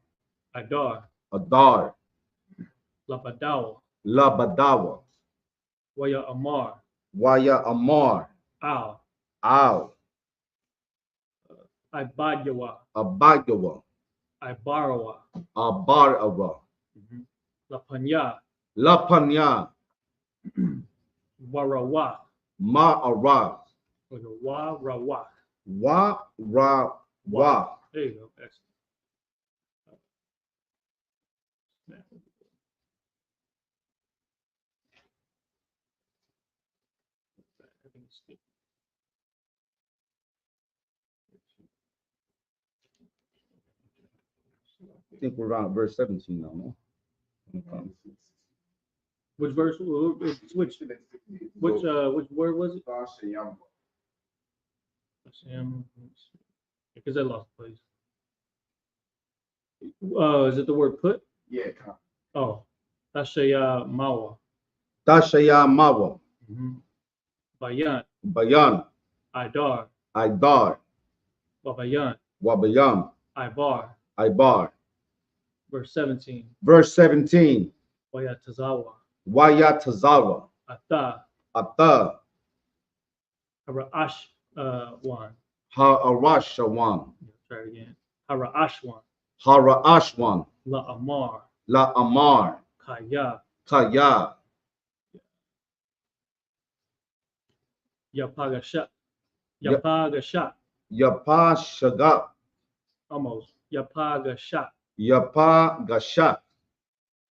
Idar, Adar, Labadawa, Labadawa, Waya Amar, Waya Amar, Al, Al, Ibadyawa, Abagawa, Ibarawa, Abarawa, Lapanya, Lapanya, Warawa, Ma'ara, like a Warawa. Wa, Ra, Wa, There you go. Excellent. I think we're around verse 17 now, no? Which verse? Which word was it? Because I lost the place. Is it the word put? Yeah. Oh, Tashaya Mawa. Tashaya Mawa, Bayan, Bayan, Idar, Idar, Babayan, Wabayam, Ibar. Ibar. Verse 17. Verse 17, Wayatazawa, Wayatazawa, Ata, Ata, Haraash one. Ha'arashawan, Try it again. Haraashwan, Hara'ashwan, La Amar, La Amar, Kaya, Kaya, Yapagashat, Yep. Yapagashat, Yapashagat, almost. Yapagashat, Yapagashat,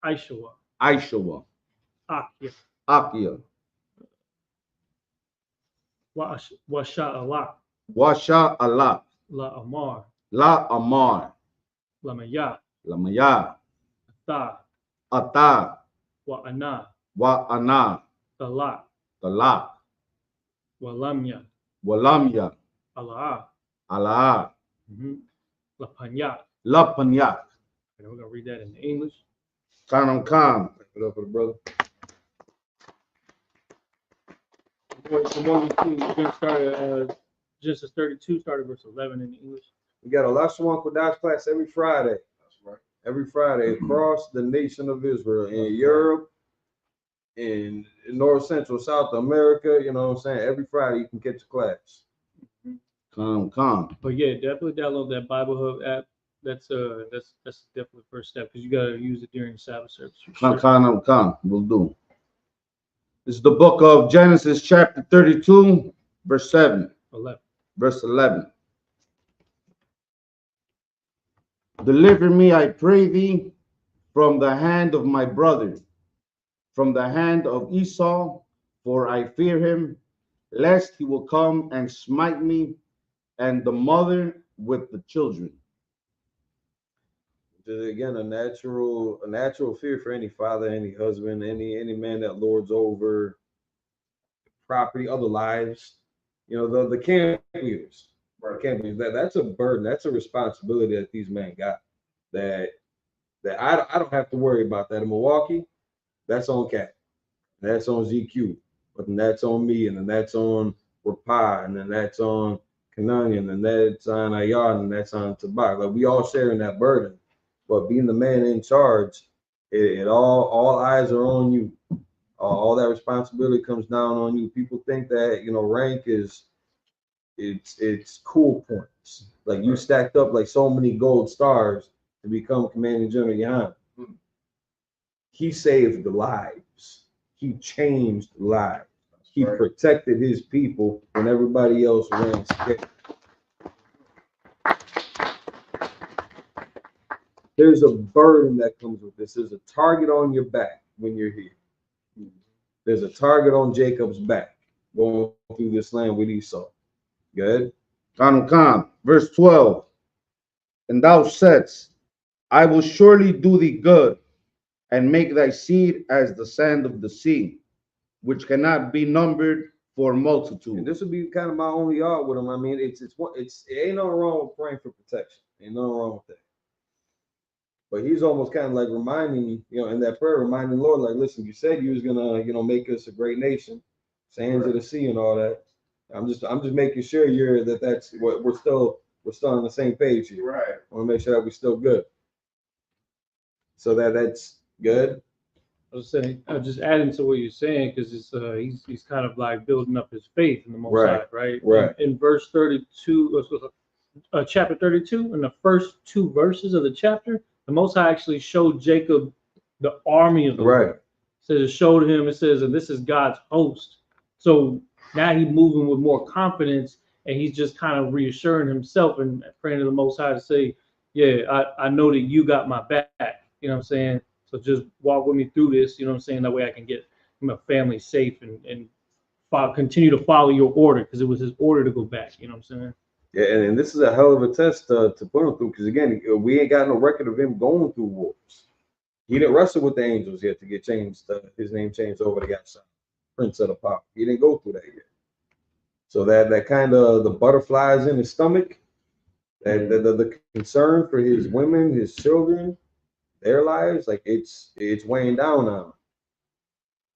Aishua, Aishawa, Akya, Akya, Washa'alak, Washa Allah, La Amar, La Amar, Lamayat, Lamaya, Ata, Ata, Wa'ana, Wa'ana, Talak, Talak, Walamya, Walamya, Allah, Allah, Lapanyat. Lapanyak. Okay, we're gonna read that in English. Khan. Put up for the brother. From what we see, we're gonna start at Genesis 32, started verse 11 in English. We got a Lashwan Kodash class every Friday. That's right. Every Friday across the nation of Israel, in Europe, in North, Central, South America. You know what I'm saying? Every Friday you can catch a class. Khan. But yeah, definitely download that Bible Hub app. That's definitely the first step because you gotta use it during the Sabbath service. For sure. Khan. Will do. This is the book of Genesis, chapter 32, verse 7. 11. Verse 11. Deliver me, I pray thee, from the hand of my brother, from the hand of Esau, for I fear him, lest he will come and smite me, and the mother with the children. Again, a natural fear for any father, any husband, any man that lords over property, other lives. You know, the camp leaders. Right. Camp leaders. That's a burden. That's a responsibility that these men got. That I don't have to worry about that in Milwaukee. That's on Cat. That's on ZQ. But then that's on me, and then that's on Rapai, and then that's on Kanani, and then that's on Ayad, and that's on Tabak. Like we all sharing that burden. But being the man in charge, it all eyes are on you. All that responsibility comes down on you. People think that, you know, rank is it's cool points. Like you stacked up like so many gold stars to become Commanding General Yahan. He saved lives. He changed lives. He protected his people when everybody else ran scared. There's a burden that comes with this. There's a target on your back when you're here. There's a target on Jacob's back going through this land with Esau. Good. Khan. Verse 12. And thou saidst, I will surely do thee good, and make thy seed as the sand of the sea, which cannot be numbered for And multitude. this would be kind of my only yard with him. I mean, it ain't nothing wrong with praying for protection. Ain't nothing wrong with that. But he's almost kind of like reminding, in that prayer, reminding the Lord, like, listen, you said you was gonna, make us a great nation, sands of the sea and all that. I'm just making sure that's what we're still on the same page here. Right. I want to make sure that we're still good. So that's good. I was saying, just adding to what you're saying, because it's he's kind of like building up his faith in the Most Right, High, right? right. In verse 32, chapter 32, in the first two verses of the chapter, the Most High actually showed Jacob the army of the Right. Lord. So it showed him, it says, and this is God's host. So now he's moving with more confidence, and he's just kind of reassuring himself and praying to the Most High to say, yeah, I know that you got my back. You know what I'm saying? So just walk with me through this, you know what I'm saying? That way I can get my family safe and continue to follow your order, because it was his order to go back. You know what I'm saying? Yeah, and this is a hell of a test to put him through, because again, we ain't got no record of him going through wars. He didn't wrestle with the angels yet to get changed, his name changed over to God's son, Prince of the Power. He didn't go through that yet. So that kind of the butterflies in his stomach, and the concern for his women, his children, their lives, like it's weighing down on him.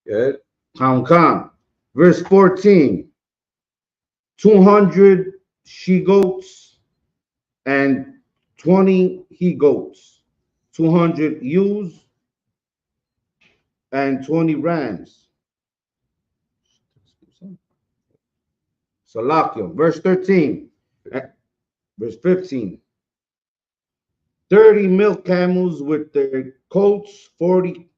Good. Come. Verse 14, 200 she goats and 20 he goats, 200 ewes and 20 rams. Salakia. Verse 13, verse 15, 30 milk camels with their colts, 40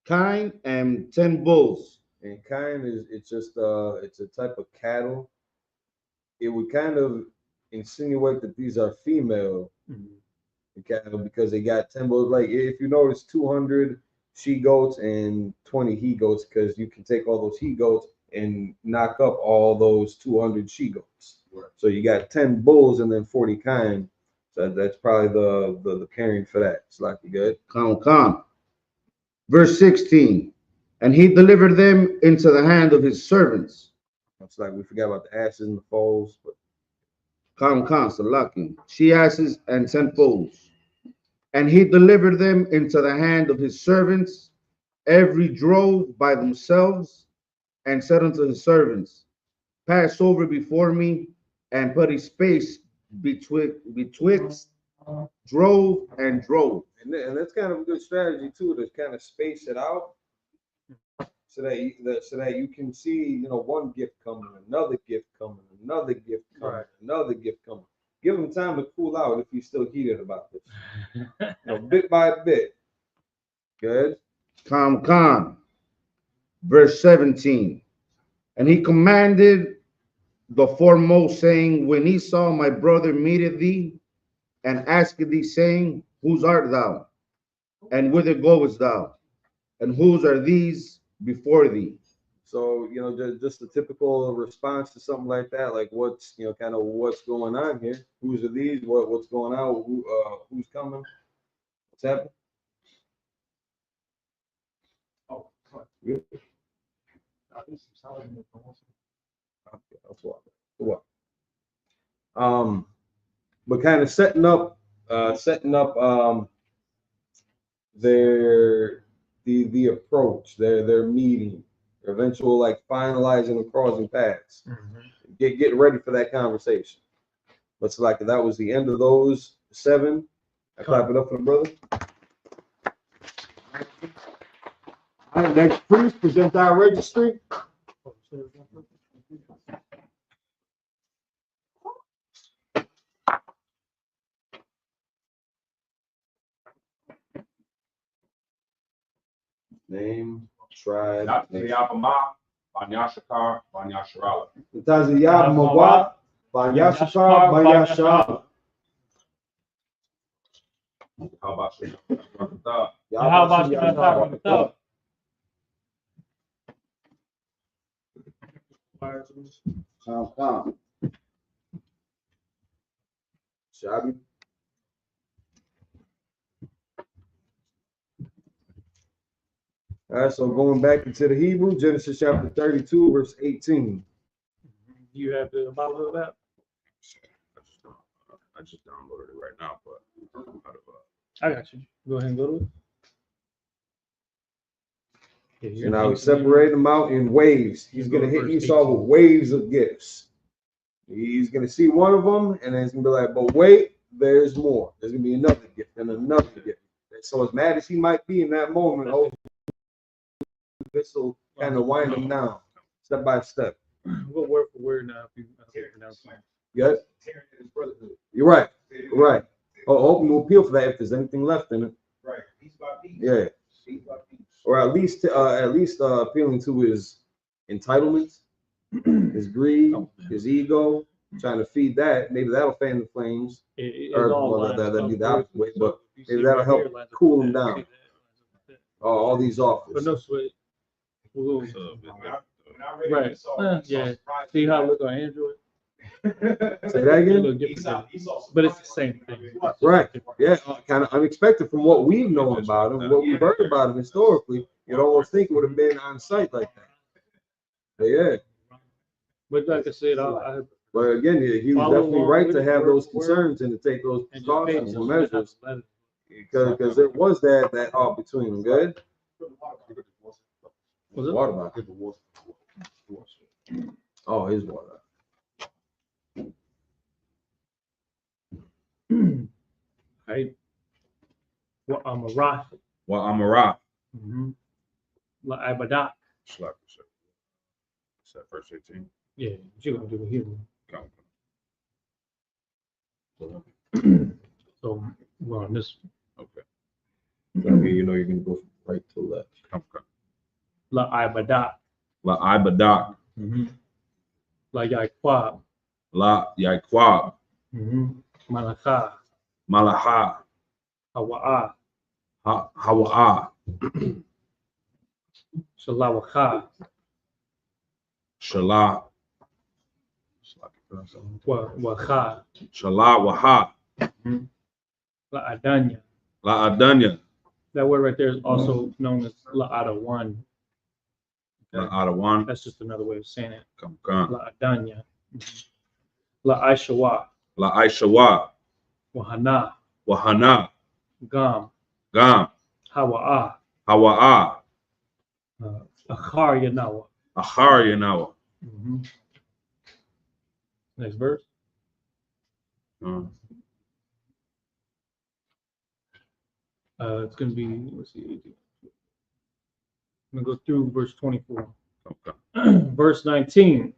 kine, and 10 bulls. And kind is it's a type of cattle. It would kind of insinuate that these are female cattle because they got 10 bulls. Like if you notice, 200 she goats and 20 he goats, because you can take all those he goats and knock up all those 200 she goats. Right. So you got 10 bulls and then 40 kine. So that's probably the pairing for that. It's like good. Come. Verse 16, and he delivered them into the hand of his servants. It's like we forgot about the asses and the foals, but Salakia, she asses and 10 foals. And he delivered them into the hand of his servants, every drove by themselves, and said unto his servants, pass over before me, and put a space betwixt drove and drove. And that's kind of a good strategy too, to kind of space it out, so that you can see, one gift coming, another gift coming, another gift coming, right, another gift coming. Give them time to cool out if you're still heated about this. Bit by bit. Good. Come. Verse 17, and he commanded the foremost, saying, when Esau my brother meeteth thee, and asketh thee, saying, whose art thou? And whither goest thou? And whose are these before thee? So, just a typical response to something like that, like what's, kind of what's going on here? Whose are these? What's going on? Who's coming? What's happening? Oh, good. But kind of setting up their the approach, their meeting, their eventual like finalizing and crossing paths. Get ready for that conversation. But it's like that was the end of those 7. I clap it up for the brother. All right, next priest, present our registry. Name, tribe, Yabama, Banyashakar, Banyasharala. Taziyab Mawat, Banyashakar, Banyashal. How about you? How about you? Come. Shabby. All right, so going back into the Hebrew, Genesis chapter 32, verse 18. Do you have the Bible of that? I just downloaded it right now, but I got you. Go ahead and go to it. Yeah, So you're now we in- separate them out in waves. He's going to hit Verse Esau 18. with waves of gifts. He's going to see one of them, and then he's going to be like, but wait, there's more. There's going to be another gift and another gift. And so as mad as he might be in that moment, oh, this will kind of wind him down step by step. What word for word now? If you pronounce it. Good? You're right. Right. Oh, we'll appeal for that if there's anything left in it. Right. Piece by piece. Yeah. Piece by piece. Or at least appealing to his entitlement, his greed, his ego, trying to feed that. Maybe that'll fan the flames. It Or, all well, lines that'd up be the opposite way, but if you maybe see that'll right help here, it lines up cool with him that. down. See that? It lines up with that. All these offers. But no sweat. We'll, When I read right. Yeah. See how it look on Android? Say that A again? little different, but it's the same thing. Right. Yeah, kind of unexpected from what we've known about him, what we've heard about him historically. You'd almost think it would have been on site like that. But yeah. But like I said, I But again, he was Follow definitely along right with to it, have word those for word, concerns and to take those and just pay precautions and attention to measures that. because there was that off between them. Good. Was it? Water bottle. Oh, his water. Right. Well, I'm a rock. well, I'm a rock. La Ibadah. Slap yourself. Is that verse 18? Yeah, you're gonna do it here. Come. So we're on this. Okay. So here you know you're gonna go from right to left. Come. La Ibadah. La Ibadah. La Yaqub. La Yaqub. Malakah. Malaha. Hawa'ah. Hawa'ah. Shalawakah. Shalah. Wacha. Shalah Waha. La Adanya. La Adanya. That word right there is also known as La Adawan. La Adawan. That's just another way of saying it. Come. La Adanya. La Aishawa. La Aishawa. Wahana. Wahana. Gam. Gam. Hawa'ah. Hawa'ah. Achar Yanawa. Ahar Yanawa. Next verse. It's going to be, let's see. I'm going to go through verse 24. Okay. Verse 19.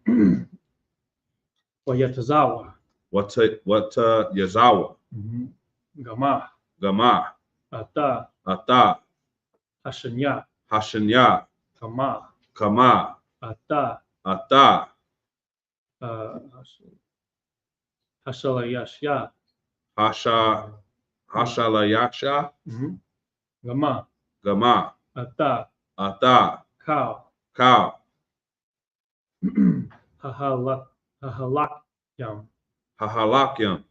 Wayatazawa. What Yazawa. Gama. Gama. Ata. Ata. Hashanya. Hashanya. Kama. Kama. Ata. Ata. Hashalayashya. Hashalayasha. Gama. Gama. Ata. Ata. Cow. Cow. Hahalakyam. Hahalakyam.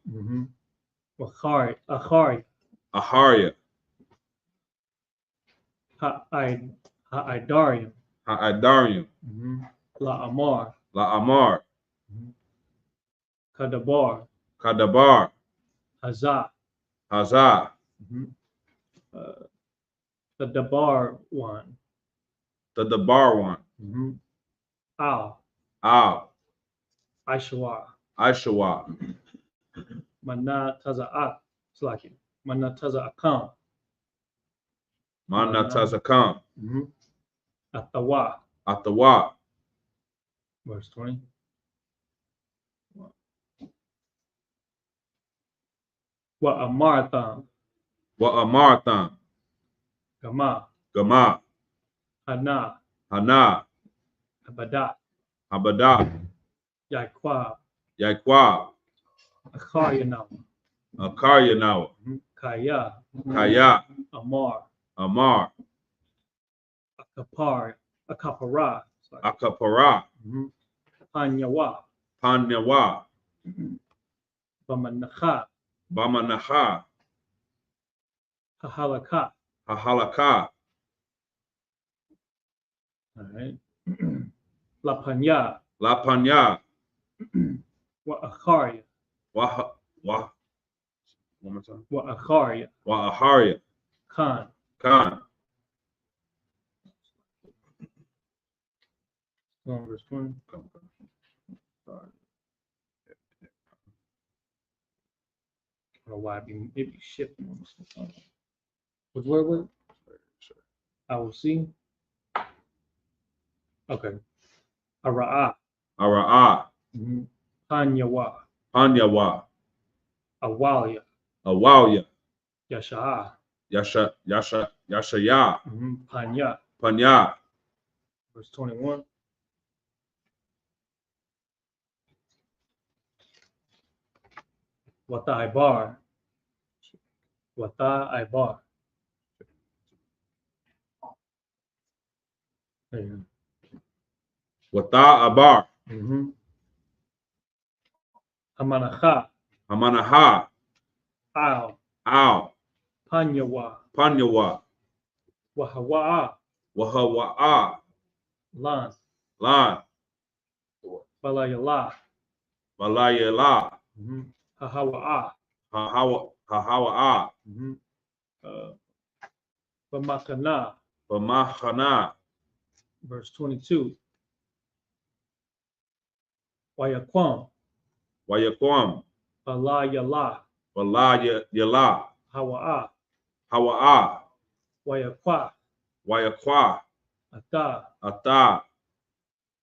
Achari. Aharya. Ha'idarium. Ha'idarium. La Amar. La Amar. Kadabar. Kadabar. Hazah. Hazah. The Dabar one. The Dabar one. Al. Al. Aishawa. Aishawa. Mana Taza'at. Slaki. Mana Taza'akam. Manatazakam. Atawa. Atawa. Verse 20. Wa Amartham. Wa Amartham. Gama. Gama. Hana. Hana. Abadat. Abadah. Yaqub. Yaqub. Akaryanam. Akaryanawa. Kaya. Kaya. Amar. Amar. Akapara. Akapara. Panyawa. Panyawa. Bamanacha. Bamanaha. Hahalaka. Hahalaka. All right. La Panya, La Panya, Wa Akharia, Wa one more time. Wa Akharia, Wa Aharia, Khan. Khan, Go on, verse 20. Sorry. I don't know why it be shifting on this. Which word was it? I will see. Okay. Ara'a. Ara'a, Panyawa. Panyawa, Awalia. Awalya, Yasha'a. Yashaya, Panya. Panya, Verse 21. Wata Ibar. Wata Ibar. Wata Abar, Hamanacha. Hamanaha, Al. Al, Panyawa. Panyawa, Wahawa'a. Wahawa'a, Lan. Lan, Balayala. Balayela, Hahawa'a. Hahawa'a, Bamakana. Bamahana, Verse 22. Wayaquam. Wayaquam, Balayala. Balayela, Hawa'a. Hawa'a, Wayaqua. Wayaqua, Ata. Ata,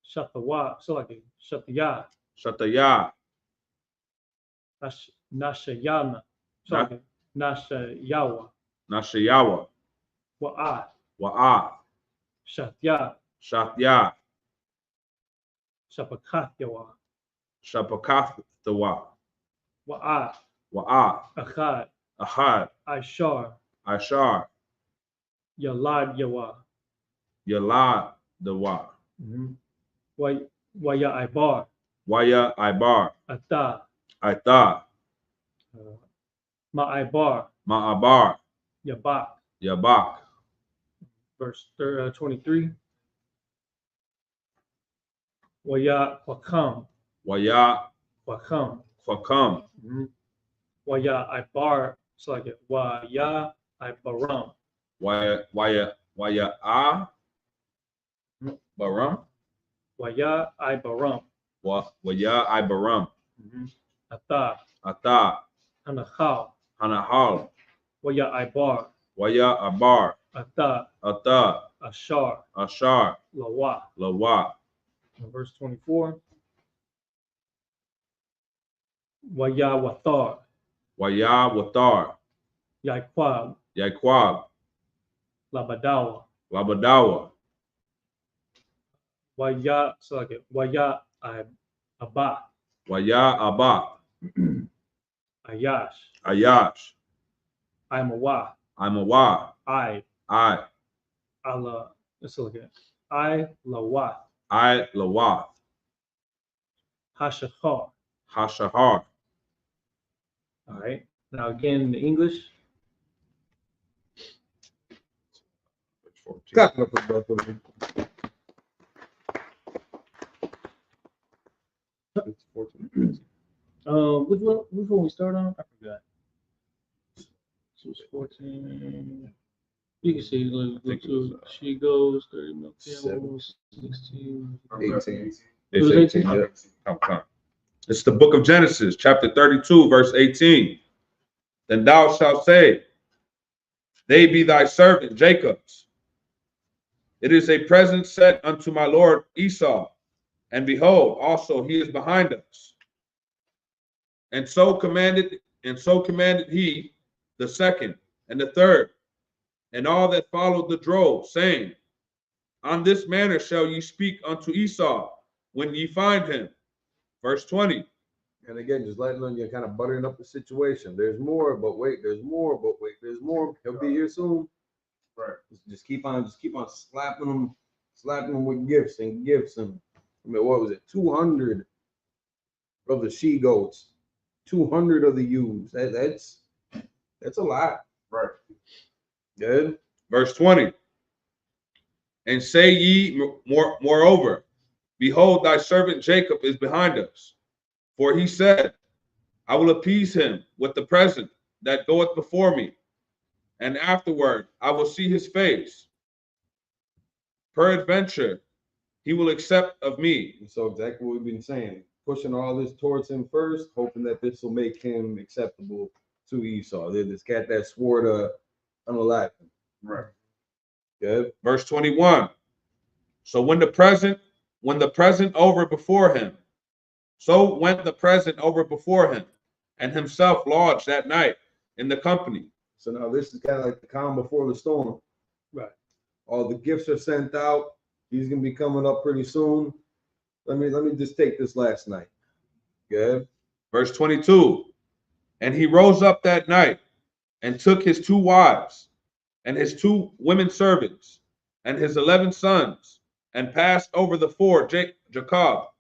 Shatawa. Salaki. Shataya. Shataya, Nashayana. Salaki. Nashayawa. Nashayawa, Wa'a. Wa'a, Shatya. Shatya, Shapakatyawa. Shapakathawa, Wa'a. Wa'a, Achad. Ahad, Ishar. Ashar, Yalad Yawa. Yalad, Dawa, Waya Ibar. Waya Ibar, Ata. Aita, Ma Ibar. Ma'abar, Yabak. Yabak, Verse 23. Waya Wakam. Waya Wakam. Kwakam, Waya Ibar. It's like it. Waya Ibaram. Waya Baram, Waya Ibaram. Waya Ibaram, Ata. Ata, Anachal. Hanahal, Waya Ibar. Waya Abar, Ata. Ata, Ashar. Ashar, Lawa. Lawa, Verse 24. Waya Wathar. Waya Wathar, Yaiquab. Yaiquab, Labadawa. Labadawa, Waya. It's like it. Waya Abba. Waya Abba, Ayash. Ayash, Imawa. Imawa, I. Allah. Let's look at it. I Lawath. I Lawath, Hashachar. Hashahar. All right. Now again in the English. Clap it up for both of them. Which one we start on? I forgot. So it's 14. You can see like she goes 30 milk camels, 16. 18. It was 18. Come. It's the book of Genesis, chapter 32, verse 18. Then thou shalt say, they be thy servant Jacob's. It is a present set unto my lord Esau, and behold, also he is behind us. And so commanded he the second and the third, and all that followed the drove, saying, on this manner shall ye speak unto Esau when ye find him. Verse 20. And again, just letting on you, kind of buttering up the situation. There's more, but wait, there's more, but wait, there's more. He'll be here soon. Right. Just keep on slapping them with gifts. And I mean, what was it? 200 of the she goats, 200 of the ewes. That's a lot. Right. Good. Verse 20. And say ye moreover, behold, thy servant Jacob is behind us. For he said, I will appease him with the present that goeth before me, and afterward I will see his face. Peradventure, he will accept of me. So exactly what we've been saying, pushing all this towards him first, hoping that this will make him acceptable to Esau. There's this cat that swore to unalive him. Right. Good. Verse 21. So when the present over before him, so went the present over before him, and himself lodged that night in the company. So now this is kind of like the calm before the storm. Right. All the gifts are sent out. He's gonna be coming up pretty soon. Let me just take this last night. Good. Verse 22. And he rose up that night and took his 2 wives and his 2 women servants and his 11 sons and passed over the ford Jabbok.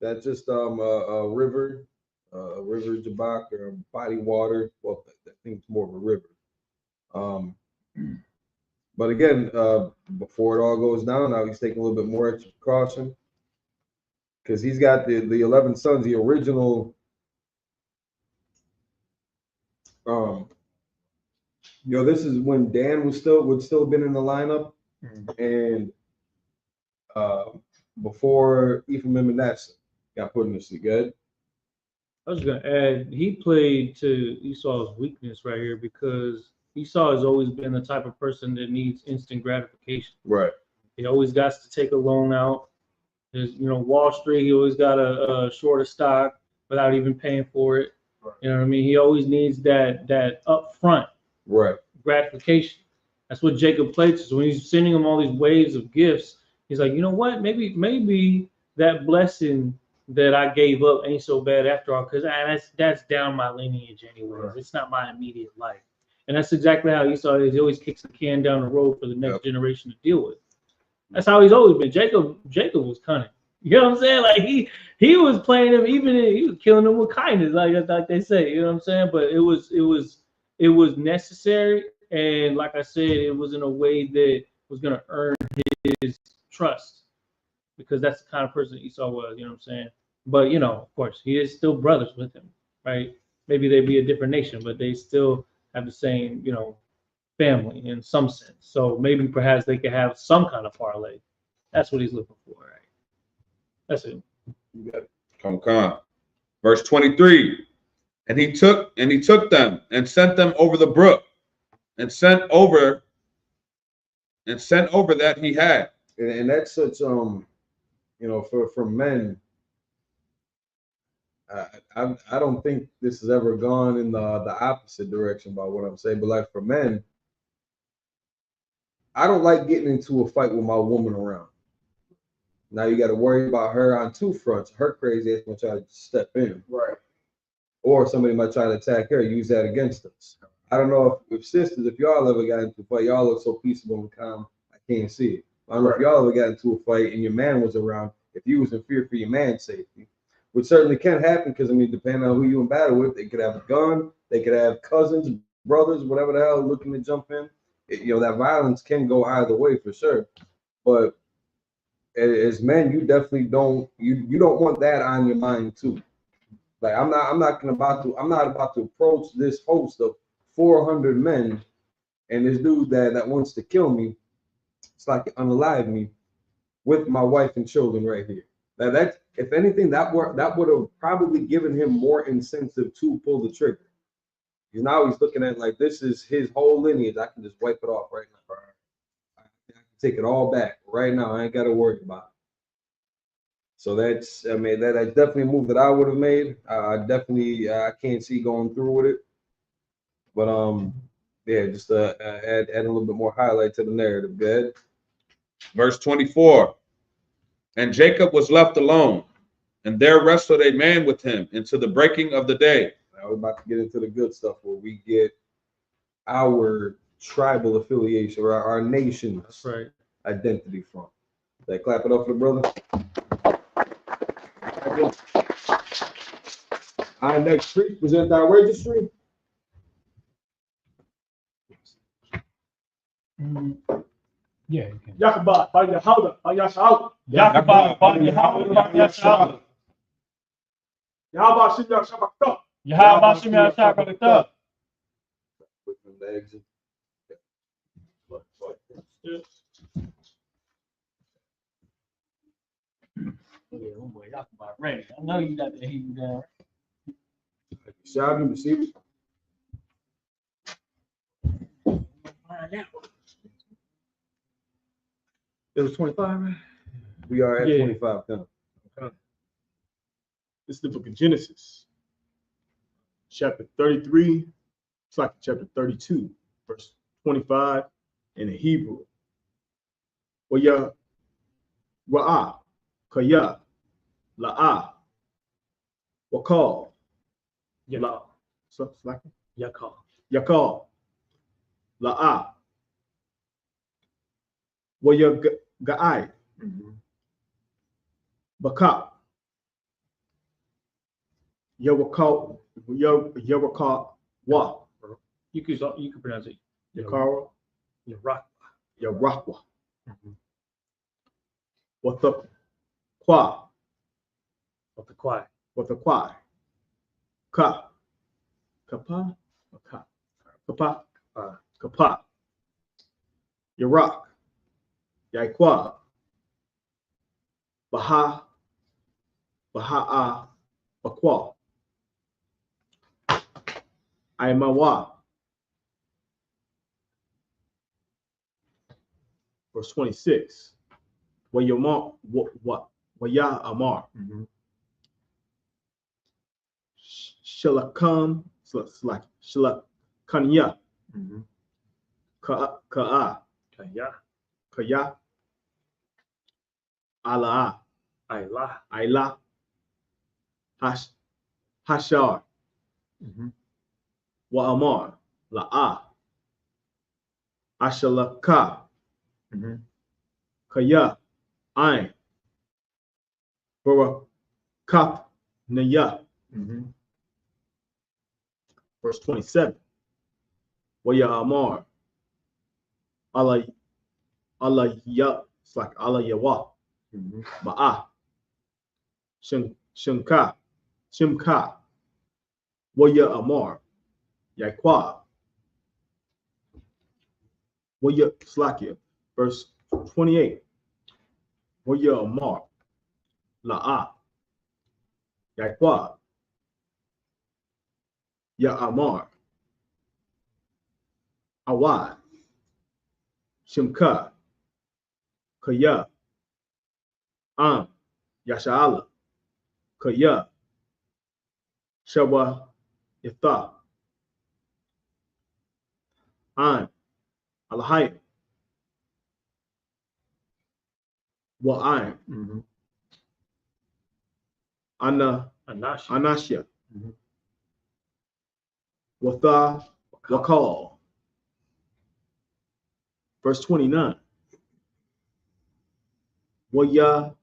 That's just a river Jabbok, or body water. Well, I think it's more of a river. But again, before it all goes down, now he's taking a little bit more extra precaution because he's got the 11 sons, the original. This is when Dan would still been in the lineup, and before Ephraim and Manasseh got put in the seat. Good. I was gonna add, he played to Esau's weakness right here because Esau has always been the type of person that needs instant gratification. Right. He always got to take a loan out. There's, Wall Street, he always got a shorter stock without even paying for it. Right. You know what I mean? He always needs that upfront gratification. That's what Jacob played to. So when he's sending him all these waves of gifts, he's like, you know what? Maybe that blessing that I gave up ain't so bad after all, because that's down my lineage anyways. Right. It's not my immediate life. And that's exactly how Esau is. He always kicks the can down the road for the next generation to deal with. That's how he's always been. Jacob was cunning. You know what I'm saying? Like he was playing him, he was killing him with kindness, like they say. You know what I'm saying? But it was necessary, and like I said, it was in a way that was gonna earn his trust, because that's the kind of person Esau was. You know what I'm saying? But of course, he is still brothers with him, right? Maybe they'd be a different nation, but they still have the same, family in some sense. So maybe perhaps they could have some kind of parlay. That's what he's looking for, right? That's it. You got it. Come. Verse 23. And he took them and sent them over the brook, and sent over that he had. And that's such for men. I don't think this has ever gone in the opposite direction about what I'm saying, but like for men, I don't like getting into a fight with my woman around. Now you got to worry about her on 2 fronts. Her crazy ass gonna try to step in, Right. or somebody might try to attack her, use that against us. I don't know if sisters, if y'all ever got into a fight, y'all look so peaceable and calm, I can't see it. I don't know if y'all ever got into a fight and your man was around, if you was in fear for your man's safety, which certainly can happen, because depending on who you in battle with, they could have a gun, they could have cousins, brothers, whatever the hell, looking to jump in. That violence can go either way for sure. But as men, you definitely don't want that on your mind too. Like I'm not about to approach this host of 400 men, and this dude that wants to kill me, it's like unalive me with my wife and children right here. Now that, if anything, that would have probably given him more incentive to pull the trigger. Because now he's looking at like, this is his whole lineage. I can just wipe it off right now. I can take it all back right now. I ain't got to worry about it. So that's definitely a move that I would have made. I can't see going through with it. But just add a little bit more highlight to the narrative. Good. Verse 24. And Jacob was left alone, and there wrestled a man with him into the breaking of the day. Now we're about to get into the good stuff where we get our tribal affiliation, or our nation's identity from. Clap it up for the brother. Our next street present our registry. Yeah, you can. Yakaba, by Yahweh, by Yashal. Yakaba, by Yahweh, by Yashal. Yahweh, Shim Yashabakta. Yahweh, Shim Yashabakta. Put them legs in. Yeah, oh boy, Yakaba, ready. I know you got the Hebrew down. Shout him to see. Find out. It was 25, right? We are at Yeah. 25 now. This is the book of Genesis, chapter 33. It's like chapter 32, verse 25 in the Hebrew. Waya, Ra'a, Kaya, La'a, Wakal, Yakal. so it's like Yakal. Yakal, La'a, Waya Ga'ai, Baka, Yawakal, Yawakal, Wa, You can pronounce it. Yakara, Yarak. Yarakwa, Wata Kwa, Of the quiet. Wata Kwa, Ka, Kapa, Ka, Kapa, Kapa, Yarak, Yaikwa, Baha, Baha'a, Bakwa, Aimawa. Verse 26. Wayamar, what? Waya Amar. Shalakam, Shalakanya, Ka'a, Kaya. Kaya, Ala, Ayla. Ayla, Hashar, Wa Amar, La'a, Ashalaka, Kaya, Ain, Barakap, Naya. Verse 27. Waya Amar, Allah, Ya, it's like Allah Yawa, Ma'a, Shimka, Waya Amar, Yaikwa, Waya Slakia. Verse 28. Waya Amar, La'a, Yaikwa, Ya Amar, Awad, Shimka, Kaya, Yasha'ala, Kaya, Shawa, Itha, Alahai, Wa'ai, Anashya, Watha, Wakal. Verse 29. Waya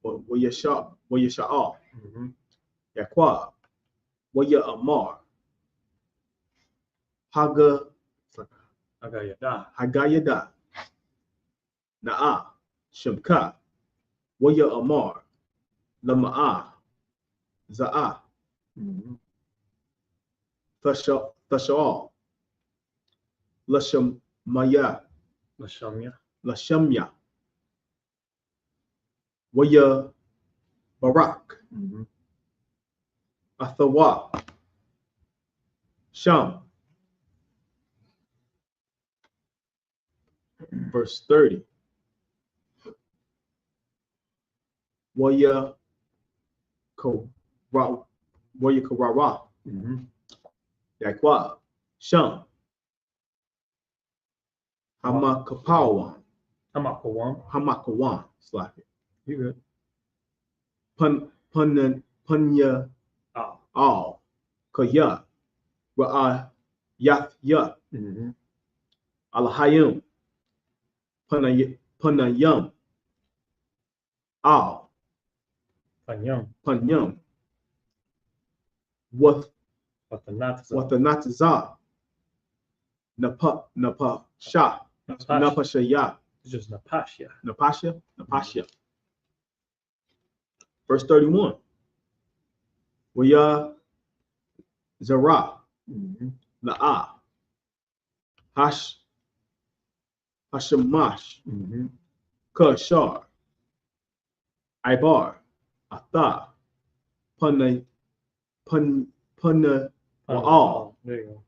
Sha'a, Yakwa, Waya Amar, Hagayada, Na'a, Shimka, Waya Amar, Lama'a, Za'a, Thasha'al, Lashamaya, Lashamya, Waya Barak, Athawa, Sham. Verse 30. Waya Karawa, Yakwa, Sham, Hamakapawan, Hamakawan, slap it. You good. Punya, Al, Kaya, Ra'a, Yath, Alahayim, Panayam, Al, Panyam, Wathanatazah, Napa, Sha, Napashaya. It's just Napasha. Napasha. Verse 31. Waya Zara. La'ah. Hashamash. Kashar. Ibar. Atha. Punna. Wa'al. There you go.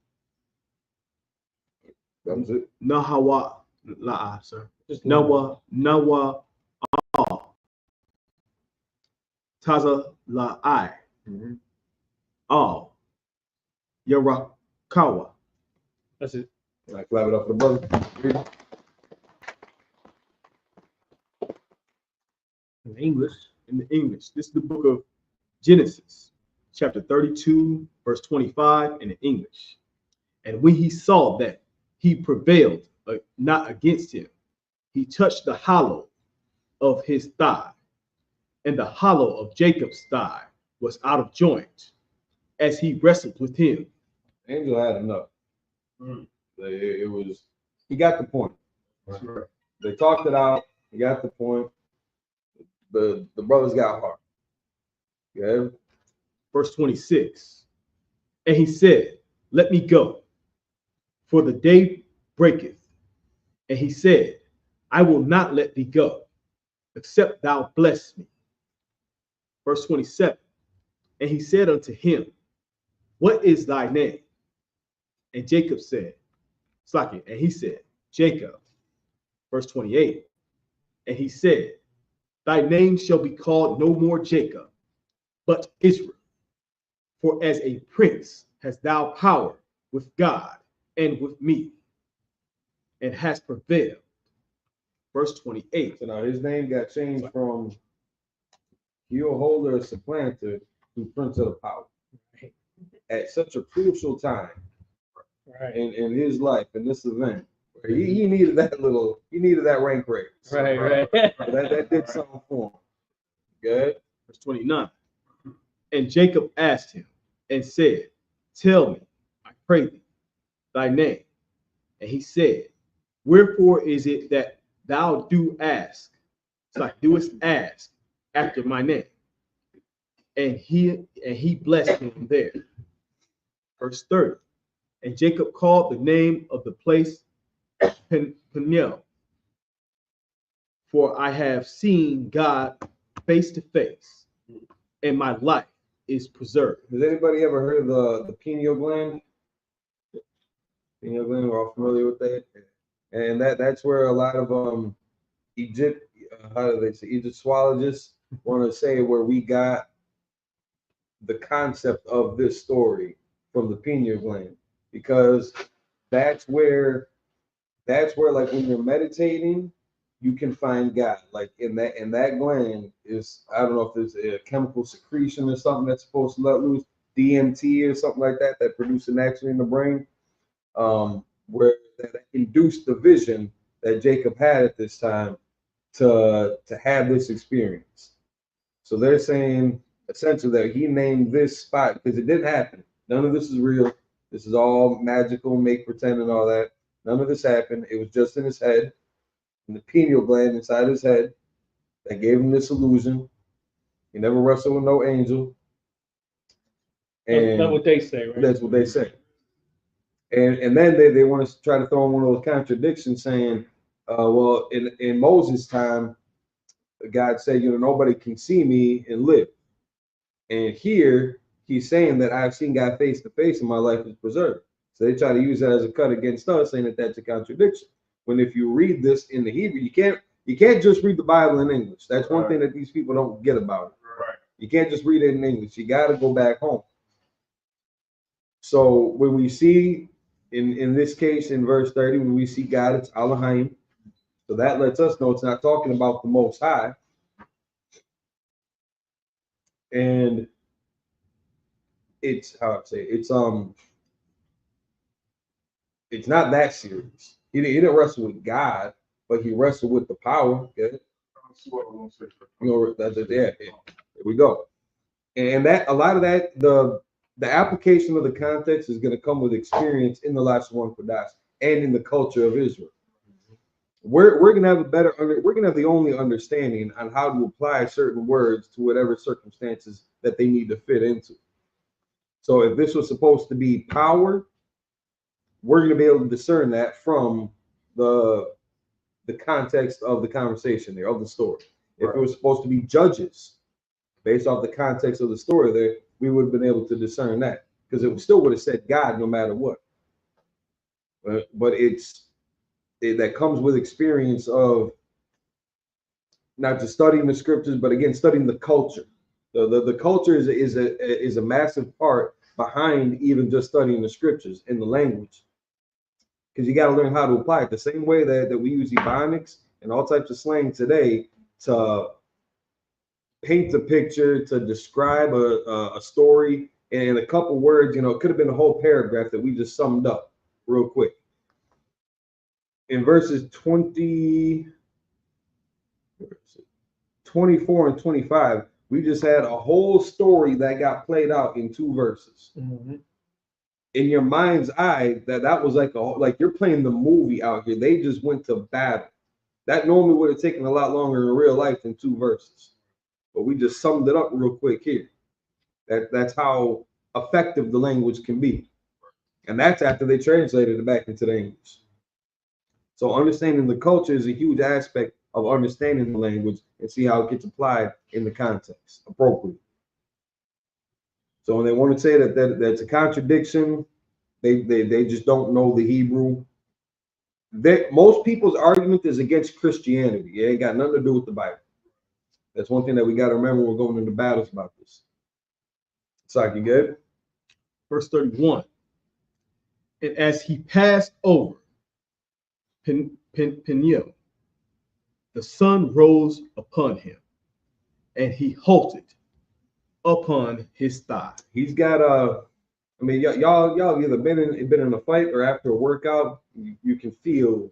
That was it. Nahawa. La'ah, sir. Just Nawa. Taza La'ai. All. Yarakawa. That's it. I clap it up for the brother. In the English. This is the book of Genesis, chapter 32, verse 25 in the English. And when he saw that he prevailed not against him, he touched the hollow of his thigh, and the hollow of Jacob's thigh was out of joint as he wrestled with him. Angel had enough. It was, he got the point. Right. They talked it out. He got the point. The brothers got heart. Yeah. Verse 26. And he said, let me go, for the day breaketh. And he said, I will not let thee go, except thou bless me. Verse 27. And he said unto him, what is thy name? And Jacob said, Slaki, and he said, Jacob. Verse 28. And he said, thy name shall be called no more Jacob, but Israel. For as a prince hast thou power with God and with me, and hast prevailed. Verse 28. So now his name got changed from heel holder, supplanter, to prince of the power. At such a crucial time Right. in his life, in this event, where he needed that rank raise. Right. That did something for him. Good. Verse 29. And Jacob asked him and said, tell me, I pray thee, thy name. And he said, wherefore is it that thou doest ask after my name? And he blessed him there. Verse 30. And Jacob called the name of the place Peniel, for I have seen God face to face, and my life is preserved. Has anybody ever heard of the pineal gland? Pineal gland, we're all familiar with that. And that's where a lot of Egyptologists want to say where we got the concept of this story from the pineal gland, because that's where like when you're meditating, you can find God. Like in that gland is, I don't know if there's a chemical secretion or something that's supposed to let loose, DMT or something like that produces naturally in the brain, where that induced the vision that Jacob had at this time to have this experience. So they're saying essentially that he named this spot because it didn't happen. None of this is real. This is all magical, make pretend and all that. None of this happened. It was just in his head, in the pineal gland inside his head, that gave him this illusion. He never wrestled with no angel. And That's what they say, right? That's what they say. And then they want to try to throw in one of those contradictions, saying, well, in Moses' time, God said, nobody can see me and live. And here he's saying that I've seen God face to face and my life is preserved. So they try to use that as a cut against us, saying that that's a contradiction. When if you read this in the Hebrew, you can't just read the Bible in English. That's one thing that these people don't get about it. Right. You can't just read it in English. You got to go back home. So when we see in this case in verse 30, when we see God, it's Elohim. So that lets us know it's not talking about the Most High. And it's it's not that serious. He didn't wrestle with God, but he wrestled with the power. Okay? There we go. And that a lot of that, the application of the context is going to come with experience in the Lashon Kodash and in the culture of Israel. we're gonna have a better we're gonna have the only understanding on how to apply certain words to whatever circumstances that they need to fit into. So if this was supposed to be power, we're gonna be able to discern that from the context of the conversation there, of the story. If it was supposed to be judges, based off the context of the story there, we would have been able to discern that, because it still would have said God no matter what. But that comes with experience of not just studying the scriptures, but again studying the culture. The culture is a massive part behind even just studying the scriptures in the language, because you got to learn how to apply it the same way that we use ebonics and all types of slang today to paint the picture, to describe a story in a couple words. It could have been a whole paragraph that we just summed up real quick. In verses 24 and 25, we just had a whole story that got played out in 2 verses. Mm-hmm. In your mind's eye, that was like you're playing the movie out here. They just went to battle. That normally would have taken a lot longer in real life than 2 verses. But we just summed it up real quick here. That's how effective the language can be. And that's after they translated it back into the English. So understanding the culture is a huge aspect of understanding the language and see how it gets applied in the context appropriately. So when they want to say that's a contradiction, they just don't know the Hebrew. Most people's argument is against Christianity. It ain't got nothing to do with the Bible. That's one thing that we got to remember when we're going into battles about this. Isupk, you good? Verse 31. And as he passed over Peniel, the sun rose upon him, and he halted upon his thigh. He's got y'all either been in a fight or after a workout, you can feel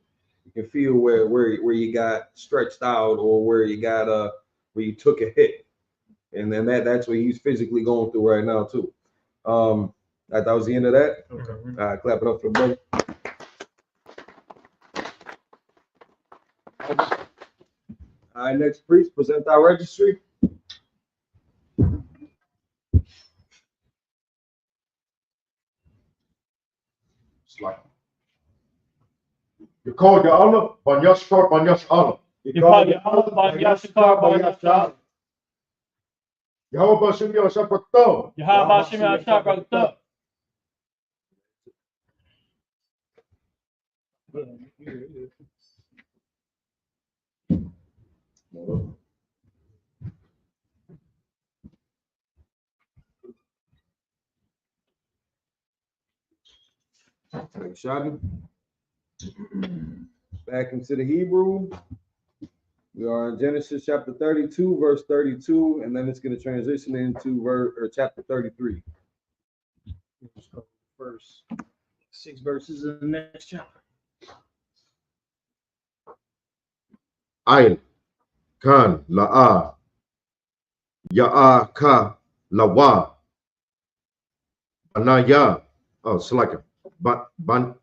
where you got stretched out, or where you took a hit, and then that's what he's physically going through right now too. That was the end of that. Okay. Clap it up for the brother. All right, next priest, present our registry. You call your Allah, Banyash Allah. You call your Allah, Banyash Allah. Yahweh Bashim Yashapakto. Yahweh Hashem Yashapakto. Shadi. Back into the Hebrew. We are in Genesis chapter 32, verse 32, and then it's going to transition into chapter 33. First 6 verses in the next chapter. Ain, kan, la'a, ya'a, ka, lawa, banaya, select banya,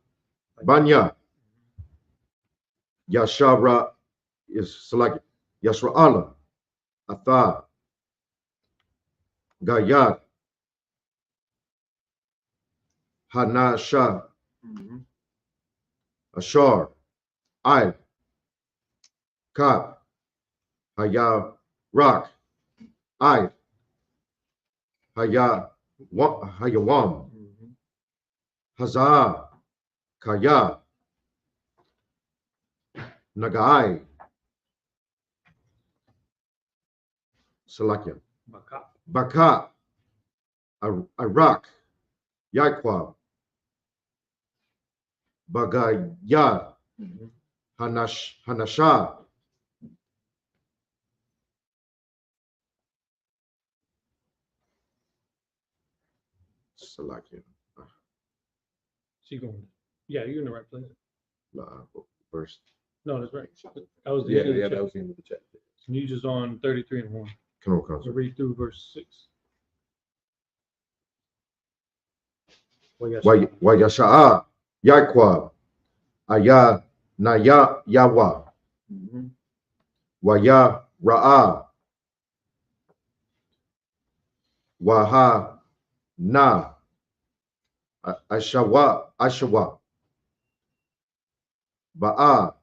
yashara is selected, yasra'ala, atha, gayat, hanasha, ashar, I, Kap, Haya, Rock, I, Hayawam, Hazah, Kaya, Nagai, Salakia, Baka, Iraq, Yaquab, Bagaya, Hanasha, Salakia. She going. Yeah, you're in the right place. Verse. No, that's right. That was the end of the that chapter. was the end of the chapter. And you just on 33 and 1. Come on, So read through verse 6. Wayasha'a, Yaquab, Aya, na ya yawa, wa ya ra'a, wa ha na, ashawa, ba'a,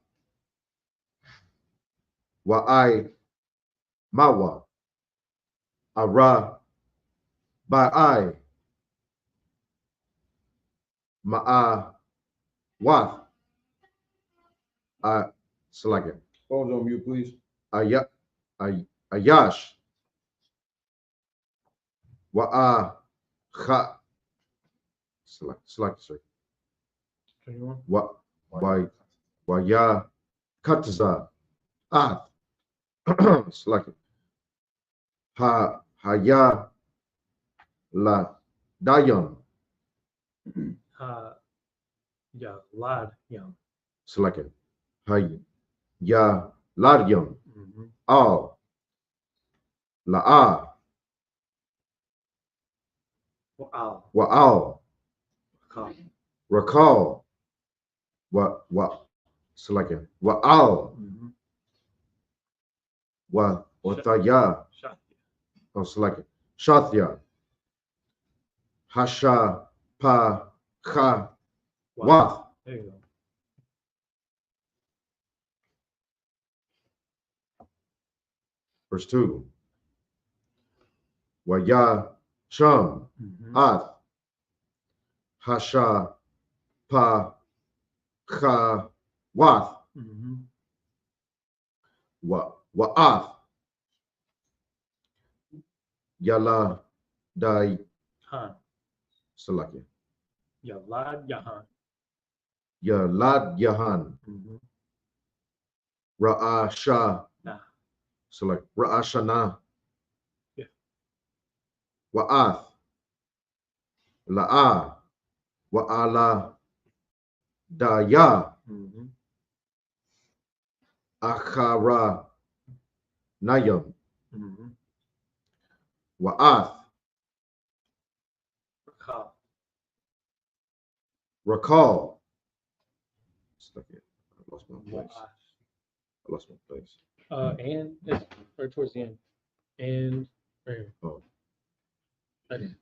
wa I mawa, ara, ba'i, ma'a, wath, select it. Phone's on mute, please. Ayash, wa'a, kha, select, sir. Wa ya katza, select it. Haya la dayam, Yeah, lad, yeah. select it. Ya ladyam, al, la'a, Wow. wa'al, Come. recall, select it. Wa'al, wathaya, select it. Shathya, hasha, pa, kha, wath. There you go. Verse 2. Waya sham, ath, hasha, pa, kha, wath, wa'ath, yala, dai, Han. select it. Yeah, lad, yahan. Yalad yahan, ra'asha, Nah. select ra'ashana, Yeah. wa'ath, la'a, wa'ala, daya, akhara, nayam, wa'ath, Recall. recall. Stuck it. I lost my place. Wa'ash. I lost my place. And it's right towards the end. And right here. Oh. Right here.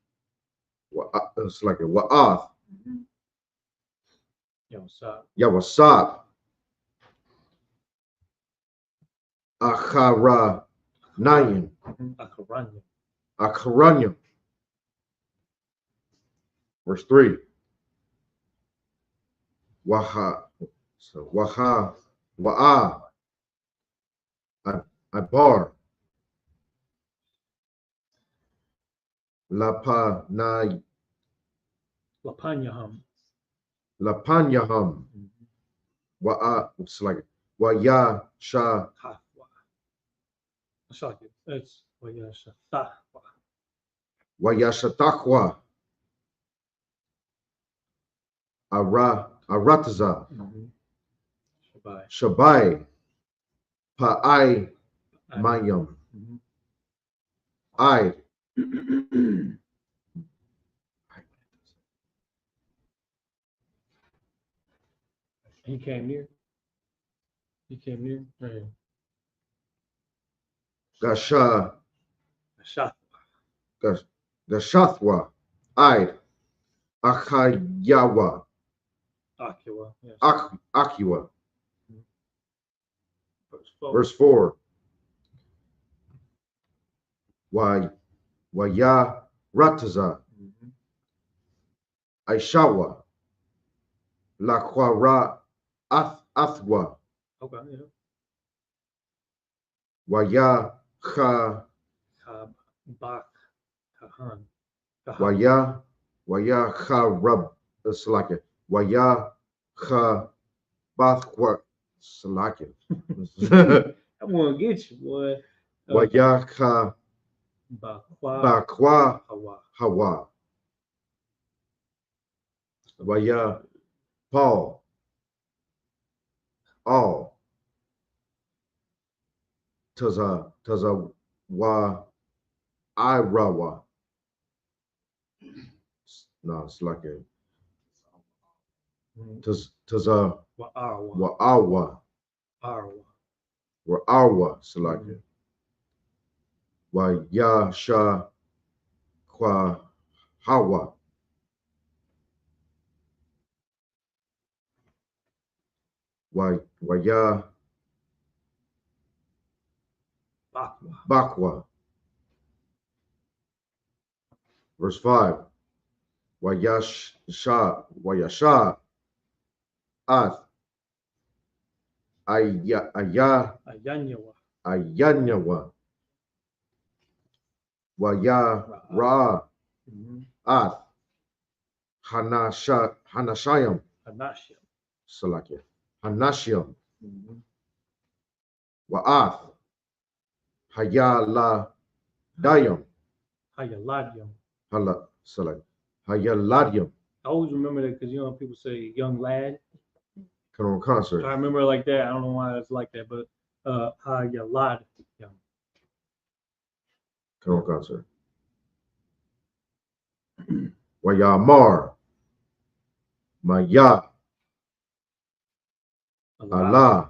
It's like a wa'ath, Yo, so yawasab, akhara, nayim, Akaranya. akaranyam. Verse 3. Waha, wa'a, abar, Lapanyaham. lapanyaham, wa'a, it's like waya sha, Hafwa. Shaki. It's Wayashatahwa. wayashatakwa, aratza, Shabai. shabai, pa'ai, mayam, I. He came near. He came near. Right here. Gasha, Shah. gashathwa, I. Akayawa, Akiwa. Yes. Akiwa. Verse 4. Verse 4. Waya rataza, Aishawa, Lakwara athwa, Okay. Yeah. Waya kha, Kab. Bak. Kahan. Waya kha rab, Salakit, Waya kha bathwa, Salakit. I'm gonna get you, boy. Waya kha Bakwa. bakwa Hawa. hawa. Waya Paul, all. Taza wa irawa. No, it's like a Taza Wa'arwa. Wa'awa Arwa. Wa'awa Salakia. Wa Ya Sha Kwa Hawa. Wa Ya Bakwa. Bakwa. Verse 5. Wa Ya Sha Ath Aya Ayanyawa. Ayanyawa. Wa Ya Ra Ath Hanashayam Anashia. Salakia. Hanashim. Wa'ath Hayala Dayam Hayaladyam. Hala Salak Hayaladyam. I always remember that because, people say young lad. Come on I concert. remember it like that. I don't know why it's like that, but Hayaladyam. Come on concert. Wayamar Maya Allah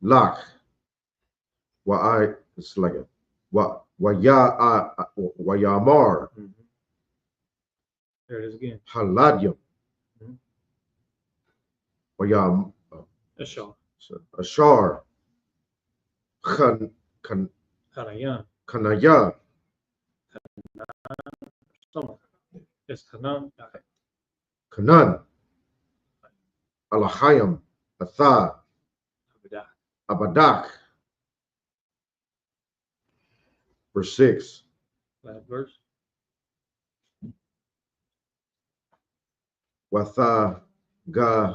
Lak Wa'ai it's like a Wayamar There it is again. Haladyam Mhm. Wayam Ashar. Ashar Harayan. Kanaya Some. It's Hanan. Kanan Alahayam Atha Abadak. Verse 6. Last verse. Watha Ga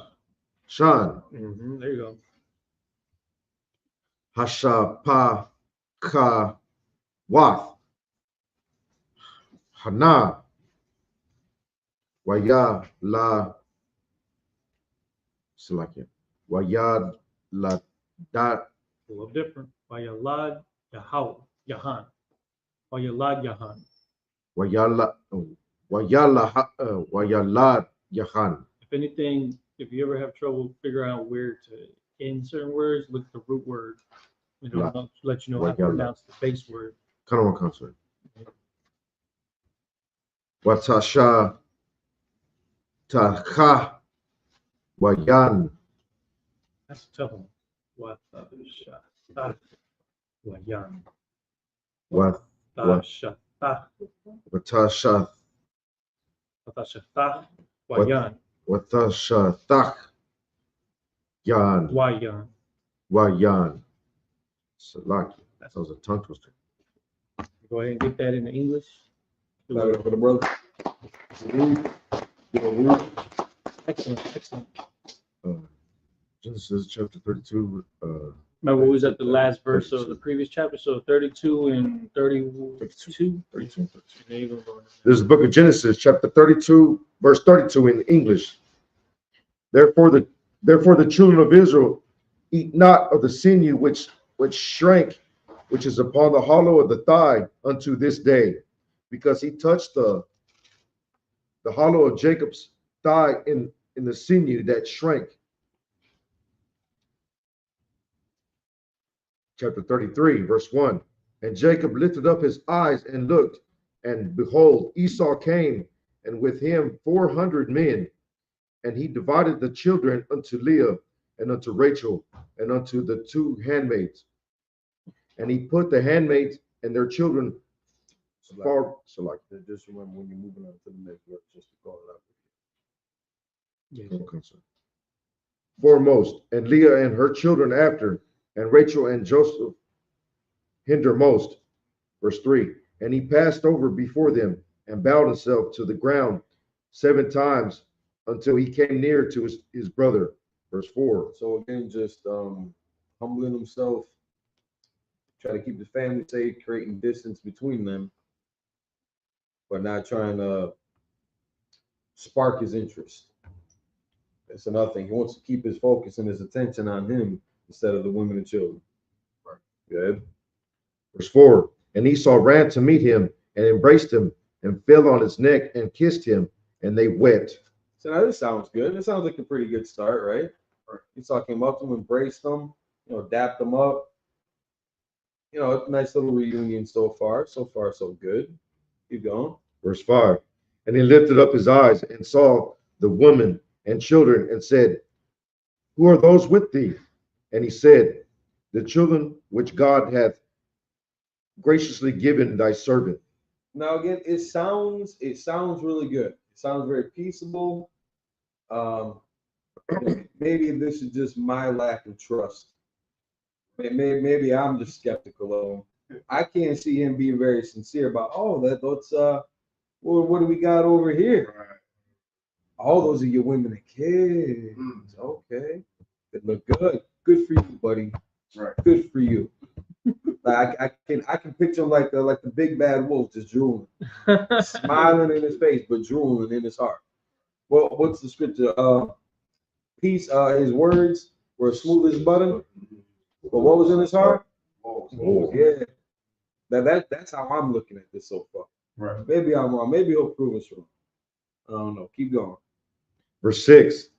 Shan There you go. Hasha Pa Ka Wath Hana Waya La Salakia Waya La Da A little different. Wayalad Yahaw. Yahan. Wayalad Yahan. Wayala Yahan. If anything, if you ever have trouble figuring out where to end certain words, look at the root word. It'll let you know how to Wayala. pronounce the base word. Come on, concert. Watasha Tacha Wayan That's a tough one. Watashatah. Wayan. Wath Watashatah. Watasha Watashatah. Wayan. Watasha Thach Yan Wayan. Wayan Salaki. That was a tongue twister. Go ahead and get that into English. Better for the brother. Excellent, excellent. Genesis chapter 32. Remember, we was at the last verse of the previous chapter, so 32 and 32. 32. There you go. This is the book of Genesis, chapter 32, verse 32 in English. Therefore the children of Israel eat not of the sinew which shrank, which is upon the hollow of the thigh unto this day, because he touched the hollow of Jacob's thigh in the sinew that shrank. Chapter 33, verse 1. And Jacob lifted up his eyes and looked, and behold, Esau came, and with him 400 men. And he divided the children unto Leah and unto Rachel and unto the two handmaids. And he put the handmaids and their children far. So like, Just remember when you're moving on to the next verse, just to call it out. foremost, and Leah and her children after, and Rachel and Joseph hindermost. Verse 3. And he passed over before them and bowed himself to the ground 7 times until he came near to his brother. Verse 4. So again, just humbling himself, try to keep the family safe, creating distance between them, but not trying to spark his interest. That's another thing. He wants to keep his focus and his attention on him instead of the women and children. Right. Good. Verse 4. And Esau ran to meet him and embraced him and fell on his neck and kissed him, and they wept. So now this sounds good. It sounds like a pretty good start, right? Esau came up to him, embraced them, dapped them up. Nice little reunion so far. So far, so good. Keep going. Verse 5. And he lifted up his eyes and saw the women and children and said, who are those with thee? And he said, the children which God hath graciously given thy servant. Now again, it sounds really good. It sounds very peaceable. Maybe this is just my lack of trust. Maybe I'm just skeptical of him. I can't see him being very sincere about, what do we got over here? All those are your women and kids. Okay. They look good. Good for you, buddy. Right. Good for you. Like I can picture him like the big bad wolf just drooling. Smiling in his face, but drooling in his heart. Well, what's the scripture? Peace, his words were smooth as butter. But what was in his heart? Oh, yeah. That's how I'm looking at this so far. Right. Maybe I'm wrong. Maybe he'll prove us wrong. I don't know. Keep going. Verse 6.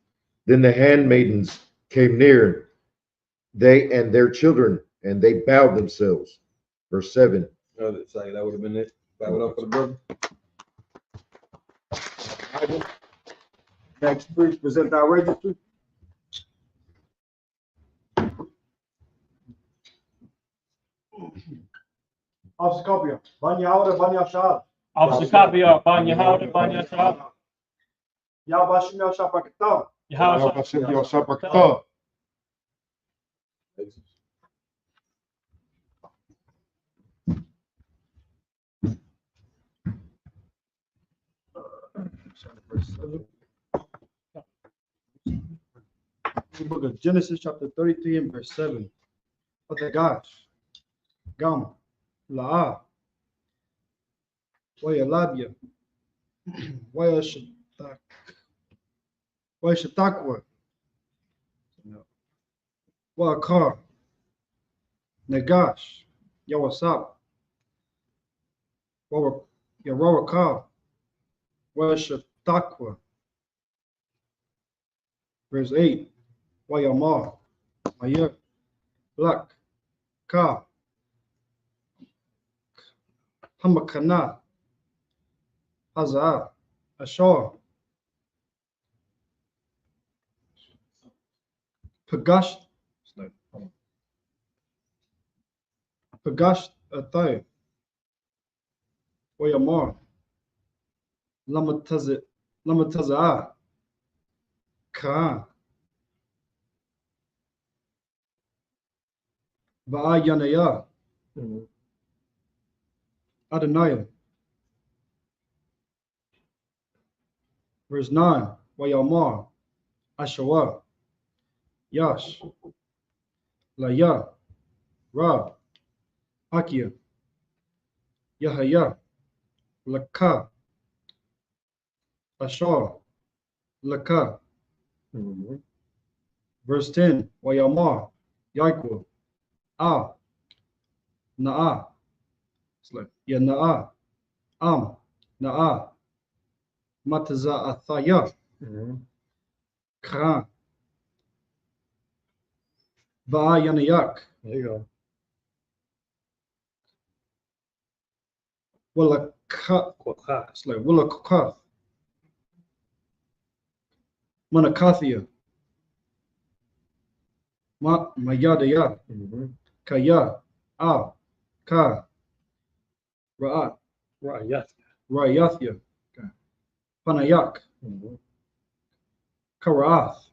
Then the handmaidens came near, they and their children, and they bowed themselves. Verse 7. It's like that would have been it. Bow it up for the brother. Next, please present our registry. Afskapia. Banja houden, banja shaal. Afskapia, banja houden, banja shaal. Ja bashim ya shapakta. Yahweh The book of Genesis, chapter 33 and verse 7. Patagash, Gam, La'a, Waya Labia, Waya Shatakwa, Wakar, Nagash, Yawasap, Yarawaka, Waya Shatakwa. Verse 8. Wayamar, Mayer, Black, Ka, Hamakana, Hazar, Ashar, Pagash, Atay, Wayamar, Lamataza, Ka, Ba'ayanaya, Adonai. Verse 9. Wayamar, Ashawa, Yash, Laya, Ra, Akia, Yahaya, Laka, Ashar, Laka. Verse 10. Wayamar, Yaikwa, Na'a. It's like, yeah, Na'a, Na'a, Mataza Athaya, Kran, Ba'a Yanayak. There you go. Wallaka. It's like Wallaka, Manakathia, Mayadaya, Kaya, Ka, Ra'at, Rayathia, Panayak, Karaath,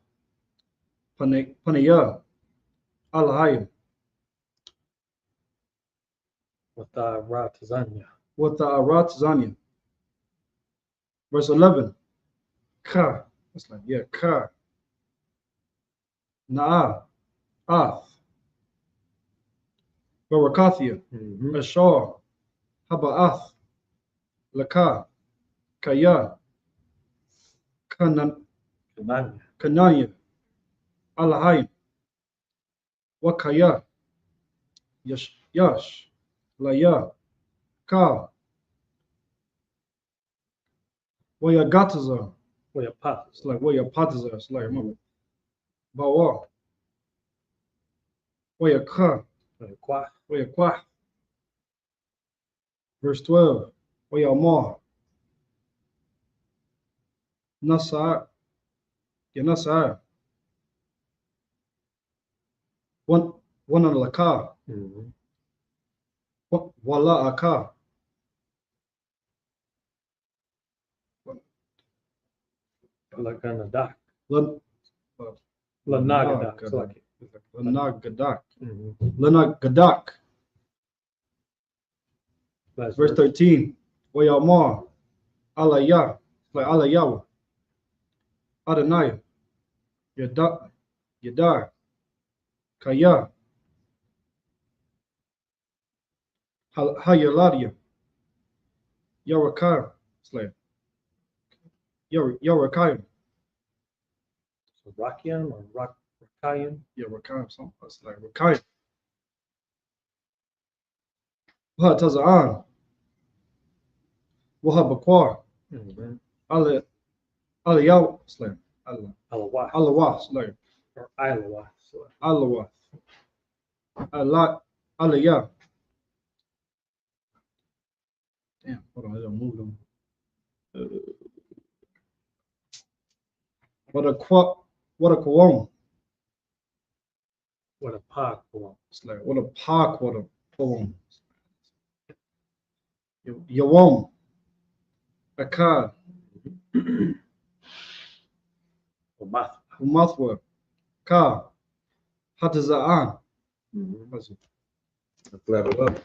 Panaya, Alahayim, with the Ratzania. Verse 11. Ka. That's like, yeah, Ka. Na'a. Ath. Barakathia. Ashar. Haba'ath. Laka. Kaya. Kananya. Alahayim. Wakaya. Yash. Laya. Ka. Wayagataza, Where your pop? It's like where your potters are. It's like, remember. Bawa. Where your car. Where your qua? Where your qua. Verse 12. Where your ma. Nasa. Your nasa. One on the car. Wala a car. Like on the dock. Lanagadak. Lanagadak. Lanagadak. Mm-hmm. Lanagadak. Verse 13. Wayama. Alaya. Like Alayawa. Adonai. Yadar. Kaya. Hayaladia. Yarakar. Slave. Yarakayim. So Rakian or Rakayan? Yeah, Rakayim. Something like Rakayim. Wahatazaan. Wahabakwar. Alayaw. Slave. Alawa. Alawa. Slave. Or Ilawa. Alawa. Alaya. Damn, hold on, I don't move them. What a quam. What a park. It's like what a park, what a poem. Yawam. Akad. Umathwa. Ka. Hatazaan. Clap it up.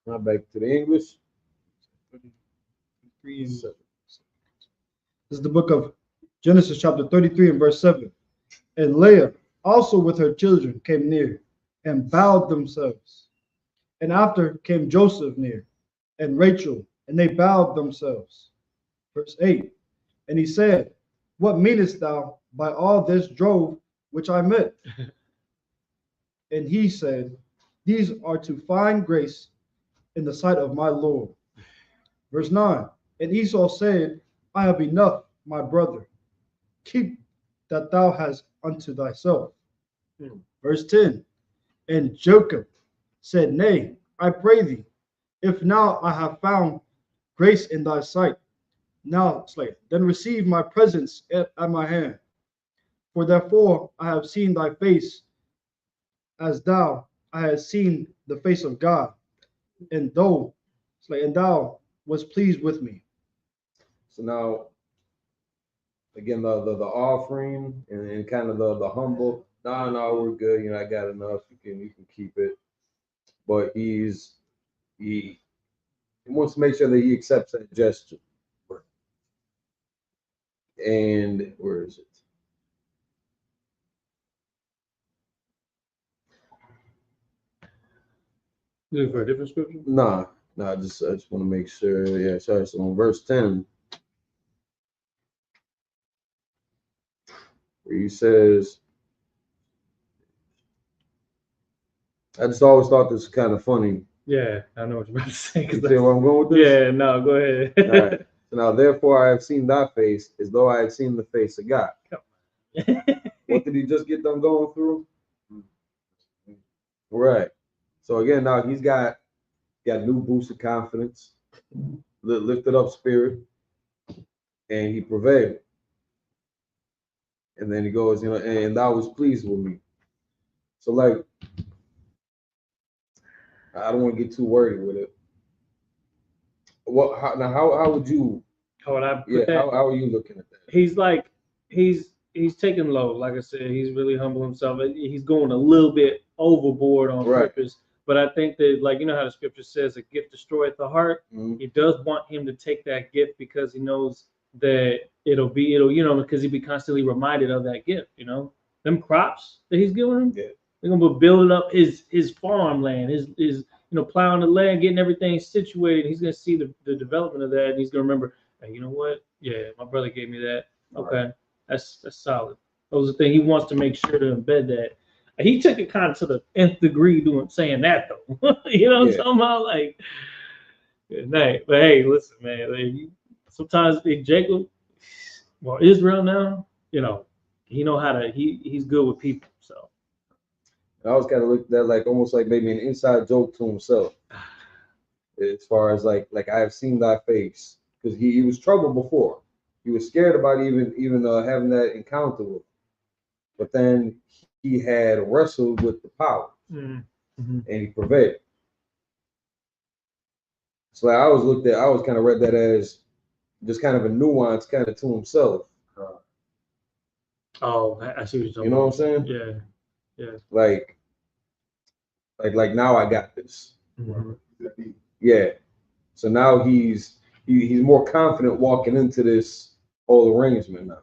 Now back to the English. This is the book of Genesis chapter 33 and verse 7. And Leah also with her children came near and bowed themselves. And after came Joseph near and Rachel, and they bowed themselves. Verse 8. And he said, what meanest thou by all this drove which I met? And he said, these are to find grace in the sight of my Lord. Verse 9. And Esau said, I have enough, my brother. Keep that thou hast unto thyself. Verse 10. And Jacob said, nay, I pray thee, if now I have found grace in thy sight, now, slave, then receive my presents at my hand. For therefore I have seen thy face as I have seen the face of God, and thou was pleased with me. So now, again, the offering and kind of the humble. No, we're good. I got enough. You can keep it. But he wants to make sure that he accepts that gesture. And where is it? Looking for a different scripture? Nah, I just want to make sure. Yeah, sorry. So on verse 10, where he says, I just always thought this was kind of funny. Yeah, I know what you're about to say. You see where I'm going with this? Yeah, no, go ahead. All right. So now, therefore, I have seen thy face as though I had seen the face of God. What did he just get done going through? Right. So again, now he's got new boost of confidence, lifted up spirit, and he prevailed. And then he goes, and thou was pleased with me. So like, I don't want to get too wordy with it. How would you? How would I put Yeah. that? How are you looking at that? He's taking low. Like I said, he's really humble himself. He's going a little bit overboard on purpose. But I think that, like, you know how the scripture says, a gift destroyeth the heart. Mm-hmm. He does want him to take that gift because he knows that it'll because he'll be constantly reminded of that gift. Them crops that he's giving him. Yeah. They're gonna be building up his farmland, his plowing the land, getting everything situated. He's gonna see the development of that, and he's gonna remember, hey, you know what? Yeah, my brother gave me that. Okay, right. That's solid. Those are the things he wants to make sure to embed that. He took it kind of to the nth degree saying that though. Somehow like Good night. But hey, listen, man. Sometimes Jacob, well, Israel now, he know how to. He's good with people. So I always kind of looked at that like almost like maybe an inside joke to himself, as far as like I have seen thy face, because he was troubled before. He was scared about even having that encounter with him. But then he had wrestled with the power and he prevailed. So I always kind of read that as just kind of a nuance kind of to himself. Oh, I see what you're talking You know what I'm saying? Yeah. Yeah. Like now I got this. Mhm. Yeah. So now he's more confident walking into this whole arrangement now.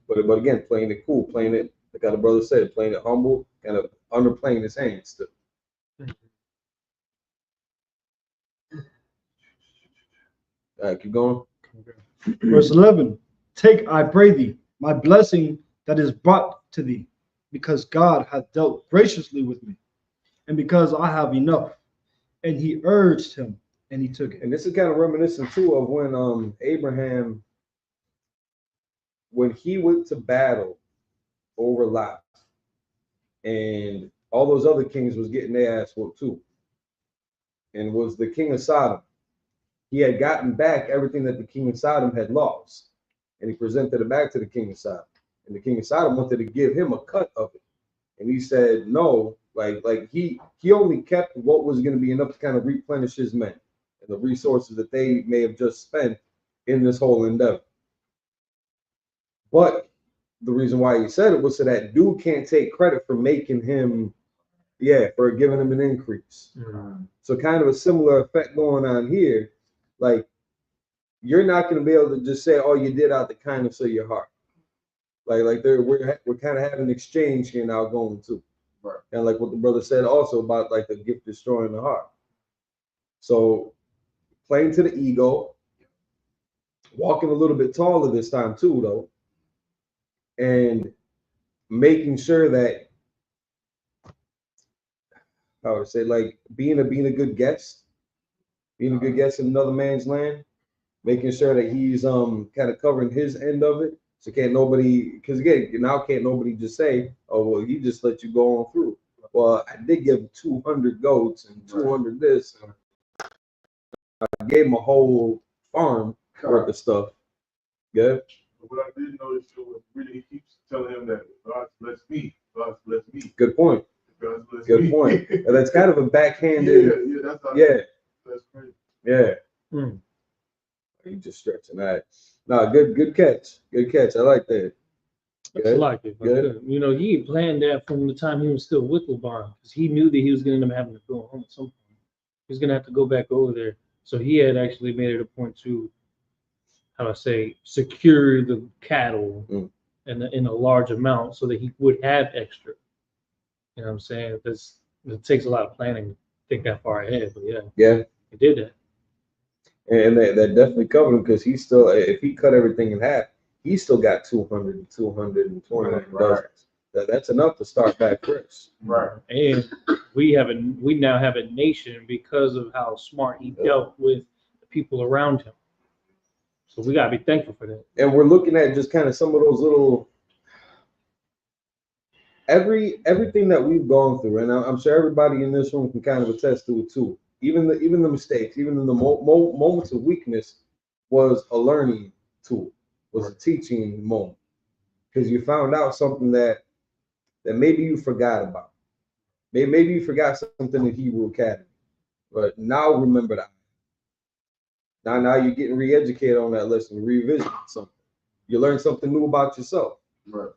But again, playing it cool, playing it like how the brother said, playing it humble, kind of underplaying his hands still. All right, keep going. Verse 11, take, I pray thee, my blessing that is brought to thee, because God hath dealt graciously with me, and because I have enough. And he urged him, and he took it. And this is kind of reminiscent too of when Abraham, when he went to battle over Lot, and all those other kings was getting their ass whooped too, and was the king of Sodom. He had gotten back everything that the king of Sodom had lost, and he presented it back to the king of Sodom. And the king of Sodom wanted to give him a cut of it, and he said no. Like he only kept what was going to be enough to kind of replenish his men and the resources that they may have just spent in this whole endeavor. But the reason why he said it was so that dude can't take credit for making him, for giving him an increase. So kind of a similar effect going on here. Like, you're not going to be able to just say, "Oh, you did out the kindness of your heart." We're kind of having an exchange here now going too. Right. And like what the brother said also about like the gift destroying the heart. So playing to the ego, walking a little bit taller this time too, though, and making sure that, I would say, like being a good guest, in another man's land, making sure that he's kind of covering his end of it. So can't nobody, because again, now can't nobody just say, "Oh, well, he just let you go on through." Well, I did give him 200 goats and 200 this. And I gave him a whole farm worth of stuff. Good. What I did notice was really he keeps telling him that God bless me. God bless me. Good point. God bless Good me. point. And that's kind of a backhanded. That's crazy. Yeah. You just stretching that. No, good catch. Good catch. I like that. I like it. Good. He planned that from the time he was still with LeBron, because he knew that he was going to end up having to go home at some point. He was going to have to go back over there. So he had actually made it a point to, how do I say, secure the cattle in a large amount so that he would have extra. You know what I'm saying? It takes a lot of planning to think that far ahead, but yeah, he did that. And that definitely covered him, because he still, if he cut everything in half, he still got 200 and 220 dozens. That's enough to start back fresh. Right. And we now have a nation because of how smart he dealt with the people around him. So we gotta be thankful for that. And we're looking at just kind of some of those little, everything that we've gone through, and I'm sure everybody in this room can kind of attest to it too. Even the mistakes, even in the moments of weakness, was a learning tool, was a teaching moment, because you found out something that maybe you forgot about. Maybe you forgot something in Hebrew Academy, but now remember that. Now you're getting re-educated on that lesson, revisiting something. You learn something new about yourself. Right.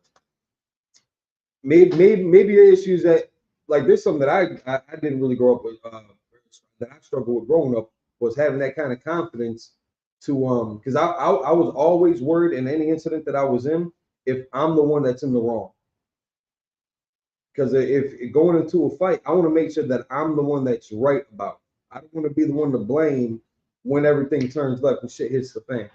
Maybe your issues that, like, there's something that I didn't really grow up with, that I struggled with growing up, was having that kind of confidence to because I was always worried in any incident that I was in, if I'm the one that's in the wrong. Because if going into a fight, I want to make sure that I'm the one that's right about it. I don't want to be the one to blame when everything turns left and shit hits the fan.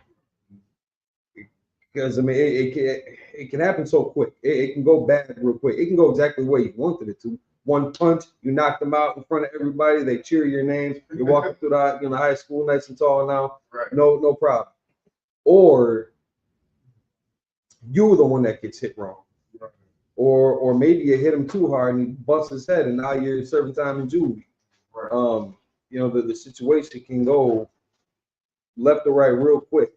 Because I mean, it can happen so quick. It can go bad real quick. It can go exactly the way you wanted it to, one punch, you knock them out in front of everybody. They cheer your names. You're walking through the high school, nice and tall now. Right. No problem. Or you were the one that gets hit wrong. Right. Or maybe you hit him too hard and he busts his head, and now you're serving time in juvie. Right. The situation can go left or right real quick.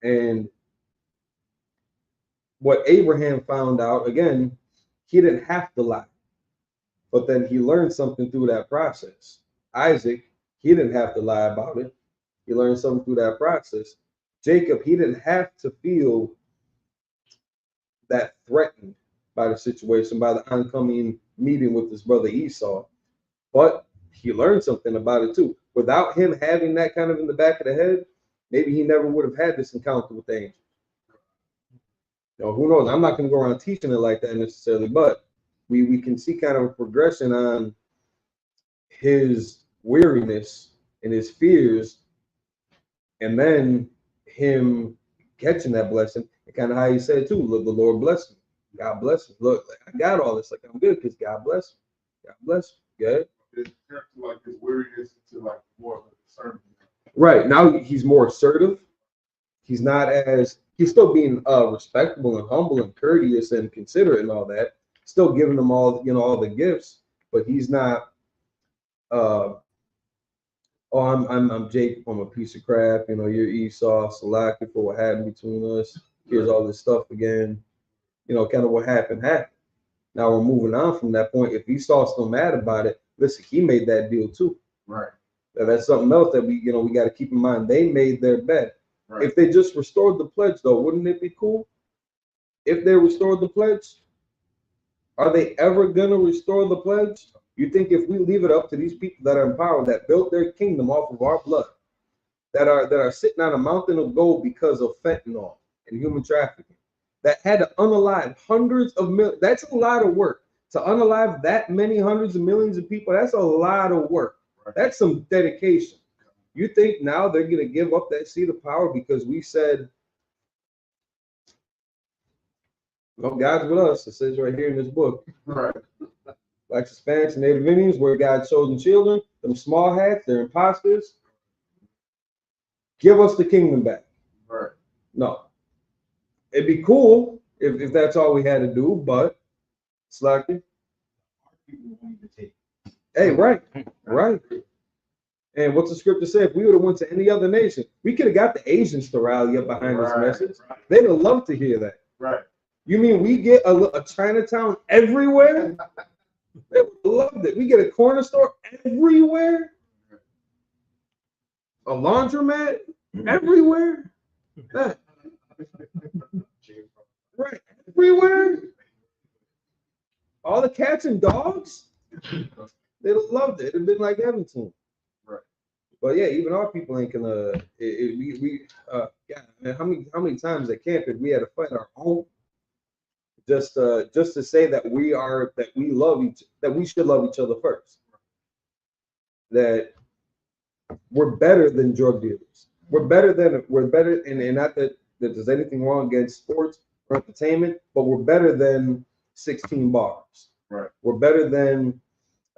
And what Abraham found out, again, he didn't have to lie, but then he learned something through that process. Isaac, he didn't have to lie about it. He learned something through that process. Jacob, he didn't have to feel that threatened by the situation, by the oncoming meeting with his brother Esau, but he learned something about it too. Without him having that kind of in the back of the head, maybe he never would have had this encounter with the angel. Who knows? I'm not going to go around teaching it like that necessarily, but we can see kind of a progression on his weariness and his fears, and then him catching that blessing, and kind of how he said too, look, the Lord bless me. God bless me. Look, I got all this. Like, I'm good because God bless me. God bless me. Yeah. It turned to like his weariness into like more of a discernment. Right. Now he's more assertive. He's not as, he's still being respectable and humble and courteous and considerate and all that. Still giving them all, all the gifts, but he's not I'm Jacob, I'm a piece of crap, you're Esau, Salaki for what happened between us. Here's all this stuff again. Kind of what happened. Now we're moving on from that point. If Esau's still mad about it, listen, he made that deal too. Right. That's something else that we got to keep in mind. They made their bet. Right. If they just restored the pledge, though, wouldn't it be cool? If they restored the pledge, are they ever gonna restore the pledge? You think if we leave it up to these people that are in power, that built their kingdom off of our blood, that are sitting on a mountain of gold because of fentanyl and human trafficking, that had to unalive hundreds of millions? That's a lot of work to unalive that many hundreds of millions of people. That's a lot of work. Right. That's some dedication. You think now they're gonna give up that seat of power because we said, well, God's with us? It says right here in this book. Right. Like Hispanics and Native Indians, where God's chosen children, them small hats, they're imposters. Give us the kingdom back. Right. No. It'd be cool if that's all we had to do, but it's like, hey, right. And what's the scripture say? If we would have went to any other nation, we could have got the Asians to rally up behind this message. Right. They'd have loved to hear that. Right. You mean we get a Chinatown everywhere? They would have loved it. We get a corner store everywhere. A laundromat everywhere. Right. Everywhere. All the cats and dogs. They'd have loved it. It'd have been like heaven to them. Right. But yeah, even our people ain't gonna. God, man, how many times at camp did we had to fight our own? Just to say that we should love each other first. That we're better than drug dealers. We're better, and not that there's anything wrong against sports or entertainment, but we're better than 16 bars. Right. We're better than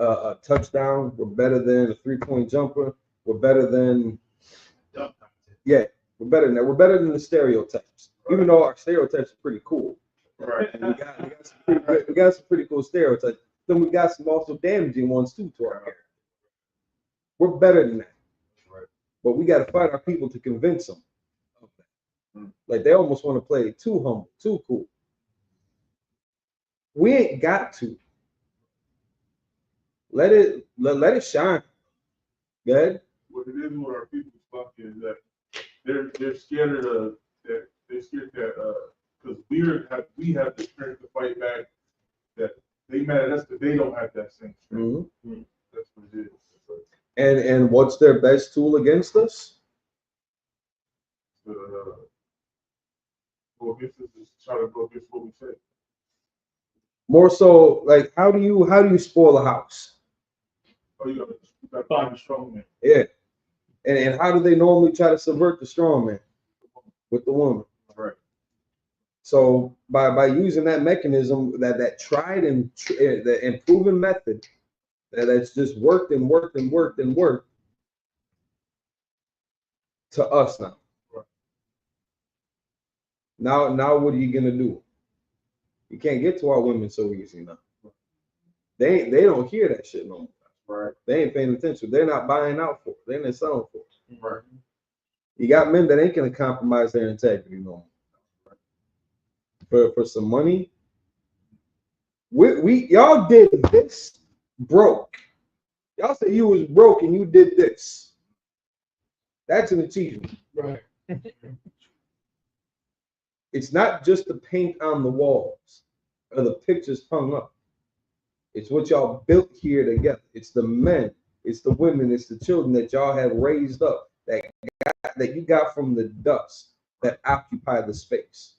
a touchdown. We're better than a 3-point jumper. We're better than we're better than that. We're better than the stereotypes. Right. Even though our stereotypes are pretty cool. Right. We got some pretty cool stereotypes. Then we got some also damaging ones too to our character. We're better than that. Right. But we got to fight our people to convince them of that. Like they almost want to play too humble, too cool. We ain't got to. Let it shine. Go ahead. What it is with our people stuff is that they're scared of that. They're scared that because we have the strength to fight back. That they mad at us because they don't have that same strength. Mm-hmm. That's what it is. And what's their best tool against us? Go against us is try to go against what we say. More so, like how do you spoil a house? Oh, you got to find a strong man. Yeah. And how do they normally try to subvert the strong man? With the woman. Right. So by using that mechanism, that tried and the proven method that's just worked and worked and worked and worked to us now. Now what are you gonna do? You can't get to our women so easy now. They don't hear that shit no more. Right. They ain't paying attention. They're not buying out for it. They're not selling for it. Right. You got men that ain't gonna compromise their integrity no more. For some money. We y'all did this broke. Y'all say you was broke and you did this. That's an achievement. Right. It's not just the paint on the walls or the pictures hung up. It's what y'all built here together. It's the men, it's the women, it's the children that y'all have raised up that you got from the dust that occupy the space.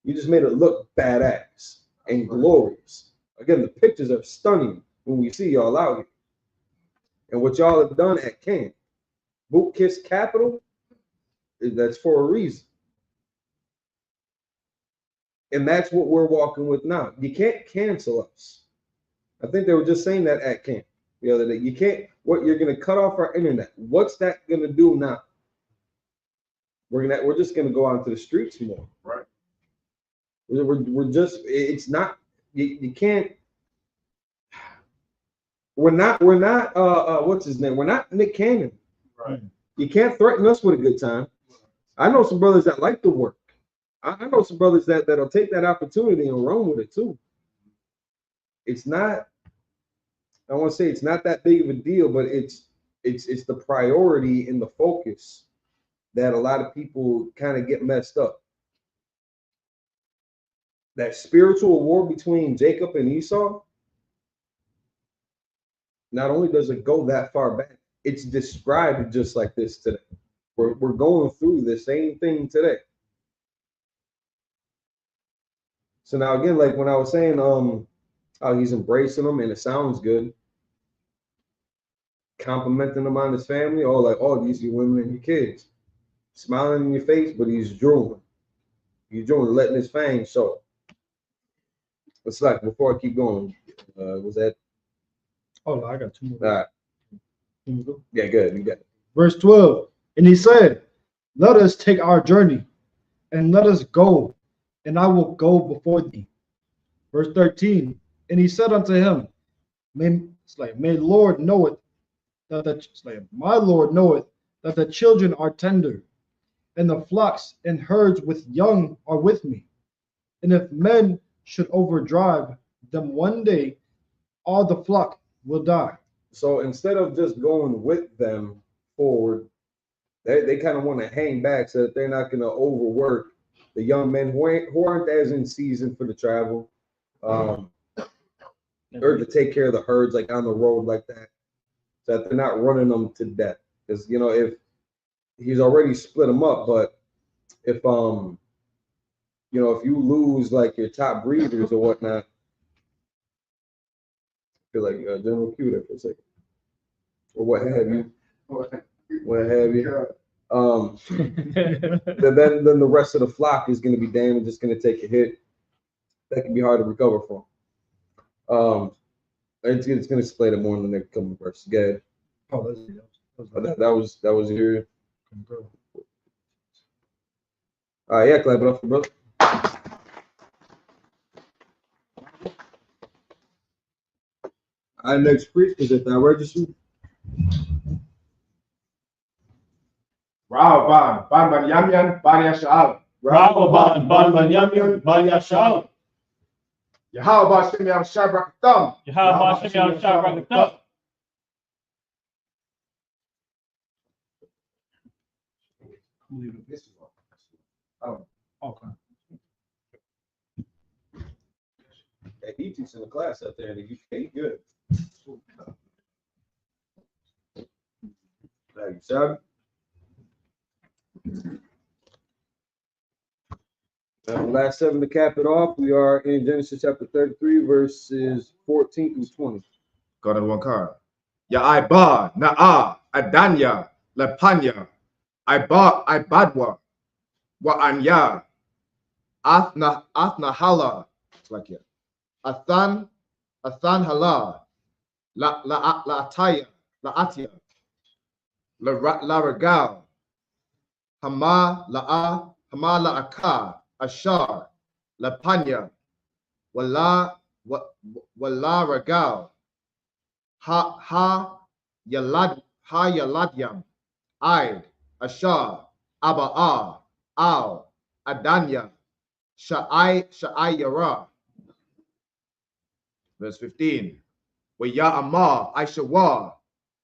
You just made it look badass and glorious. Again, the pictures are stunning when we see y'all out here. And what y'all have done at camp, Boot Kiss Capital, that's for a reason. And that's what we're walking with now. You can't cancel us. I think they were just saying that at camp the other day. You can't, what you're gonna cut off our internet. What's that gonna do now? We're just gonna go out into the streets more. Right. We're just, it's not, you can't, we're not what's his name? We're not Nick Cannon. Right. You can't threaten us with a good time. I know some brothers that like to work. I know some brothers that'll take that opportunity and run with it too. It's not, I want to say it's not that big of a deal, but it's the priority and the focus that a lot of people kind of get messed up. That spiritual war between Jacob and Esau, not only does it go that far back, it's described just like this today. We're going through the same thing today. So now again, like when I was saying, how he's embracing them and it sounds good, complimenting him on his family, or like, oh, these are your women and your kids, smiling in your face, but he's drooling. He's drooling, letting his fangs show. It's like, before I keep going, was that? Oh, I got two more. All right. Yeah, good. You got it. Verse 12. And he said, let us take our journey and let us go, and I will go before thee. Verse 13. And he said unto him, my Lord knoweth that the children are tender, and the flocks and herds with young are with me. And if men should overdrive them one day, all the flock will die. So instead of just going with them forward, they kind of want to hang back so that they're not going to overwork the young men who aren't as in season for the travel, or to take care of the herds like on the road like that, so that they're not running them to death. Because if he's already split them up, but if if you lose like your top breeders or whatnot, I feel like General Q there for a second, or what have you. Then the rest of the flock is going to be damaged. It's going to take a hit that can be hard to recover from. It's going to explain it more in the next couple of verses. Go ahead. Oh, that was your. All right, yeah, clap it up for brother. Our next priest is at the registry. Ravan, Ban Yamyan, Ban Yashal. Ravan, Ban Yamyan, Ban Yashal. Yahweh Shem Yam Shabrak Yahweh Shem Yam Shabrak. Okay. Yeah, he teaches in the class out there in the UK. Good. Thank you, sir. Last 7 to cap it off. We are in Genesis chapter 33, verses 14 through 20. Got it one card. Ya Iba, Na'a, Adanya, Lepanya, Ibadwa, Wa Anya, Hala. It's like it. Athan Hala. La Ataya. La Atia. La Ragal. Hama La Aka. Ashar. La Panya. Wala Ragal. Ha Yaladyam. Aid. Ashar. Abaa. Al. Adanya. Sha'ai Yara. Verse 15. Waya Amar, Aishawa,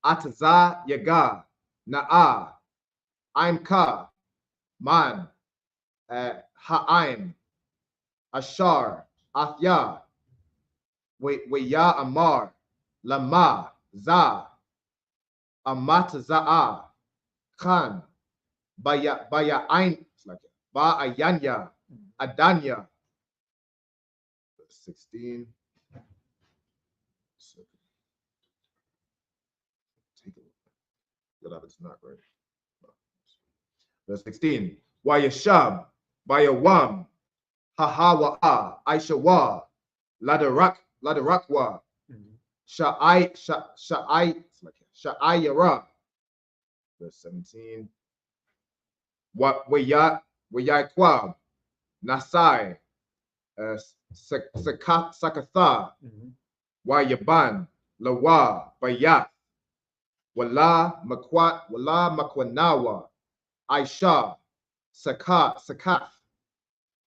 Ataza Yaga, Na'a, Aim Ka, Man, Ha'aim, Ashar, Athya, Waya Amar, Lama, Za, Amataza'a, Khan, Baya Ain, Ba Ayanya, Adanya. Verse 16. It's not right. Verse 16. Wayashab, Bayawam, Hahawa, Aishawa, Ladarakwa, Sha'ayara. Verse 17. Wayakwab, Nasai, Sakatha, Wayaban, Lawa, Bayat, Wala Makwanawa, Aisha, Sakat,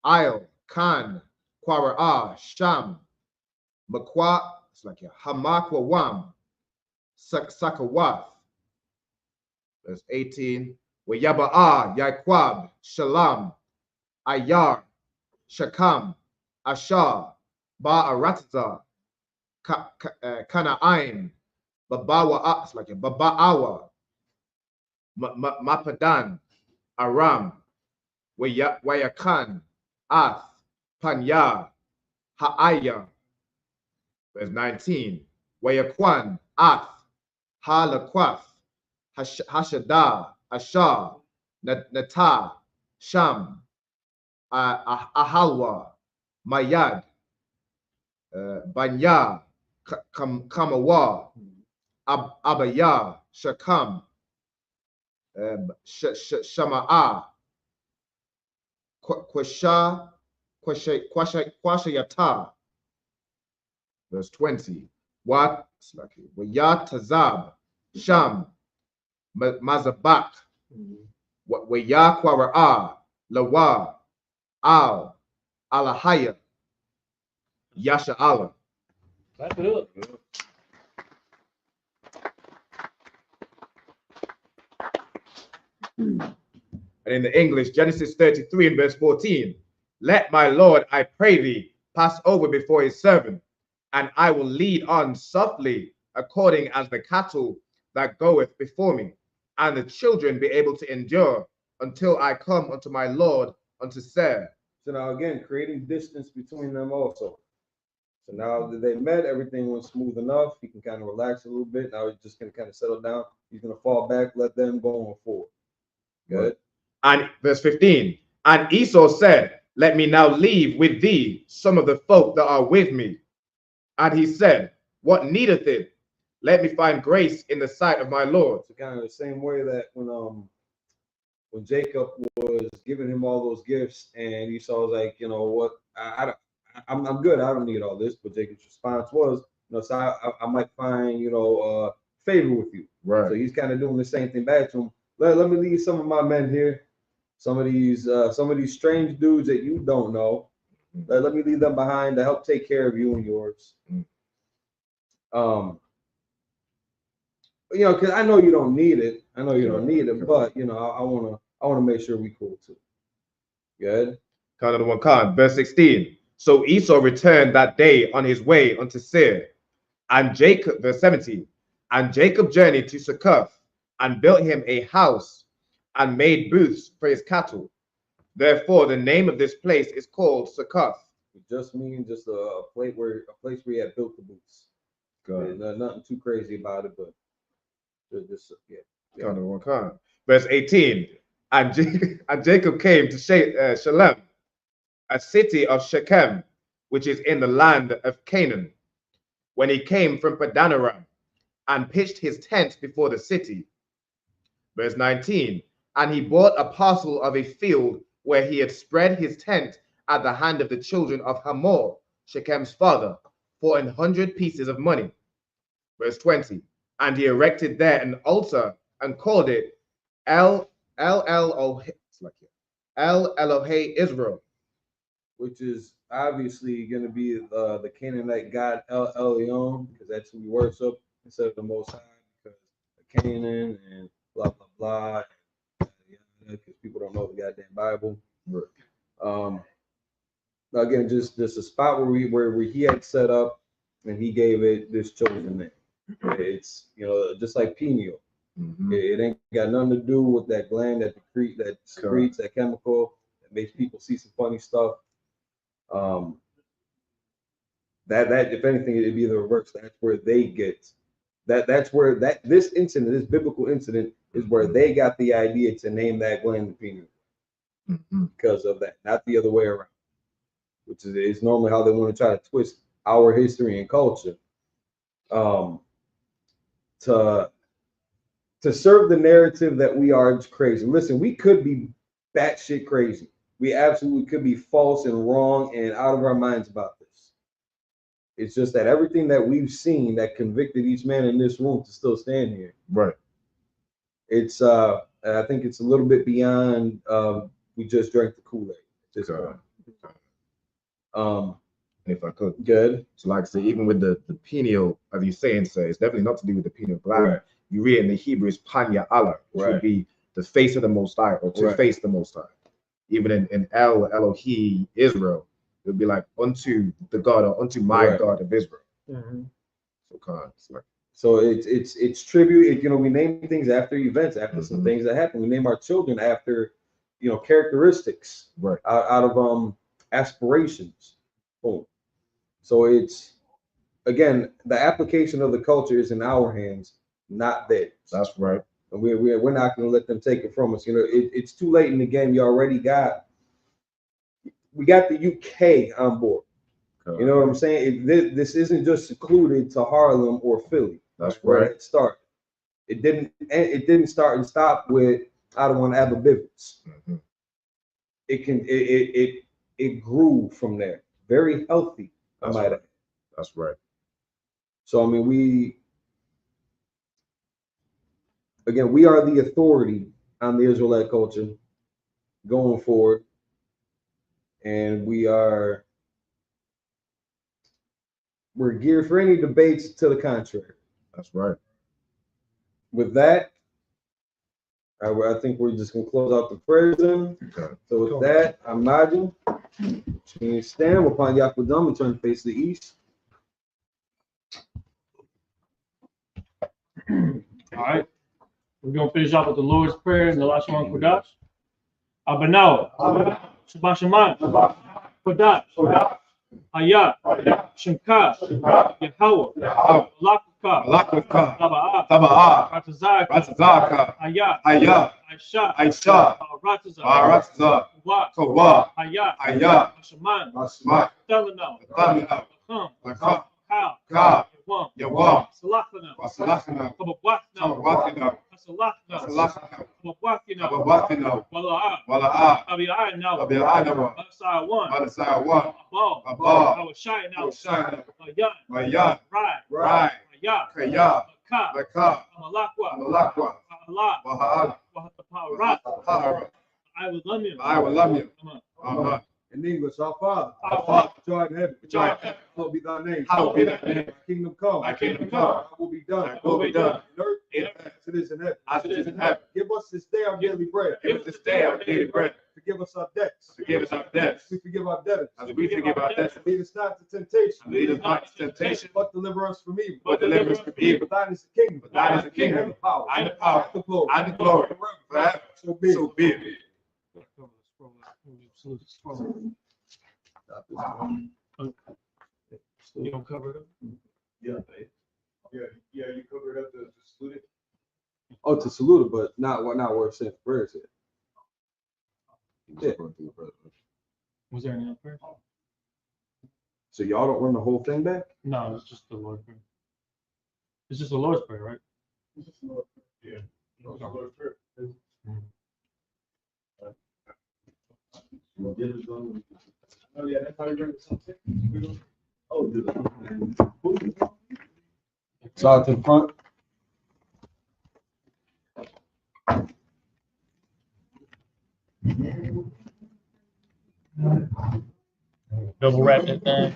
Isle, Khan, Kwara'a, Sham, Makwa, it's like Hamakwawam, Sakawath. Verse 18. Wayaba'a, Yaquab, Shalom, Ayar, Shakam, Ashar, Ba'aratza, Kana'ain, Babawa, it's like Baba'awa, Mapadan, Aram, Wayakan, Ath, Panya, Ha'aya. Verse 19. Wayakwan, Ath, Halakwath, Hashada, Ashar, Nata, Sham, Ahalwa, Mayad, Banya, Kamawa, Abaya, Shakam, Shama'a, Kwashayata. Verse 20. Wayat Tazab, Sham, Mazabak, Wayakwara'a, Lawa, Al, Alahaya, Yasha Allah. Clap it up. And in the English, Genesis 33 and verse 14. Let my Lord, I pray thee, pass over before his servant, and I will lead on softly, according as the cattle that goeth before me, and the children be able to endure until I come unto my Lord, unto Seir. So now again, creating distance between them also. So now that they met, everything went smooth enough. He can kind of relax a little bit. Now he's just going to kind of settle down. He's going to fall back, let them go on forward. Good. And verse 15. And Esau said, let me now leave with thee some of the folk that are with me. And he said, what needeth it? Let me find grace in the sight of my Lord. So kind of the same way that when Jacob was giving him all those gifts, and Esau was like, you know what, I'm good. I don't need all this. But Jacob's response was, so I might find, favor with you. Right. So he's kind of doing the same thing back to him. Let me leave some of my men here. Some of these strange dudes that you don't know. Let me leave them behind to help take care of you and yours. Because I know you don't need it. But I wanna make sure we cool too. Good. Verse 16. So Esau returned that day on his way unto Seir, and Jacob, verse 17, and Jacob journeyed to Succoth, and built him a house, and made booths for his cattle. Therefore, the name of this place is called Succoth. It just means just a place where he had built the booths. Good. Nothing too crazy about it, but just yeah. Verse 18. And Jacob came to Shalem, a city of Shechem, which is in the land of Canaan, when he came from Padanaram and pitched his tent before the city. Verse 19, and he bought a parcel of a field where he had spread his tent at the hand of the children of Hamor, Shechem's father, for 100 pieces of money. Verse 20, and he erected there an altar and called it El Elohe Israel, which is obviously going to be the Canaanite god El Elyon, because that's who we worship instead of the Most High, because of Canaan and blah blah blah. Because people don't know the goddamn Bible. Again, just a spot where he had set up, and he gave it this chosen name. It's just like pineal. It ain't got nothing to do with that gland that secretes that chemical that makes people see some funny stuff. That if anything, it'd be the reverse. That's where they get that's where this incident, this biblical incident, is where they got the idea to name that gland the pineal, because of that, not the other way around, which is normally how they want to try to twist our history and culture, to serve the narrative that we are crazy. Listen, we could be batshit crazy. We absolutely could be false and wrong and out of our minds about this. It's just that everything that we've seen that convicted each man in this room to still stand here. Right. It's I think it's a little bit beyond we just drank the Kool-Aid. If I could. Good. So like I say, even with the pineal, as you saying, so it's definitely not to do with the pineal gland. Right. You read in the Hebrew is Panya Allah, which would be the face of the Most High, or to face the Most High. Even in Elohe Israel, it would be like unto the God, or unto my God of Israel. So it's tribute. We name things after events, after some things that happen. We name our children after characteristics, out of aspirations. Boom. So it's, again, the application of the culture is in our hands, not theirs. That's right. And we're not going to let them take it from us. It's too late in the game. We got the UK on board. You know what I'm saying? This isn't just secluded to Harlem or Philly. That's where right. it started. It didn't start and stop with I don't want Abba Bivens. It grew from there. Very healthy, I might add. That's right. So I mean, we are the authority on the Israelite culture going forward, and we're geared for any debates to the contrary. That's right. With that, I think we're just gonna close out the prayers then. So with that, I'm Najim. We stand upon Yakudam and turn face to the east. All right. We're going to finish off with the Lord's Prayer and the last one, Kodash. Abanawa. Shabbat Shemayim. Kodash. Hayat. Shemka. Yahweh. Lakukah. Taba'ah. Ratazaka. Hayat. Aisha. Ratazah. Kawah. Hayat. Hashemayim. Telenah. Lakam. Yawam. Salachana. Kababwathna. Salachna. Kababwathna. Wala'ah. Abi'ayna. Badasai 1. Abal. Awashai. Mayan. Rai. Kaya. Laka. Amalakwa. Baha'ala. Wahatapara. I will love you. In English, our Father, which art in heaven, hallowed be thy name. Thy kingdom come. Thy will be done. On earth as it is in heaven. Give us this day our daily bread. Forgive us our debts. We forgive our debtors. Lead us not to temptation. But deliver us from evil. For thine is the kingdom. And the power. And the glory. Forever. So be it. You don't cover it up? Yeah, you covered up to salute it. Oh, to salute it, but not where it says prayers here. Yeah. Was there any other prayer? So y'all don't run the whole thing back? No, it's just the Lord's Prayer. It's just the Lord's Prayer, right? Yeah. Oh, yeah, that's how you bring it. Side to the front. Double wrap that thing.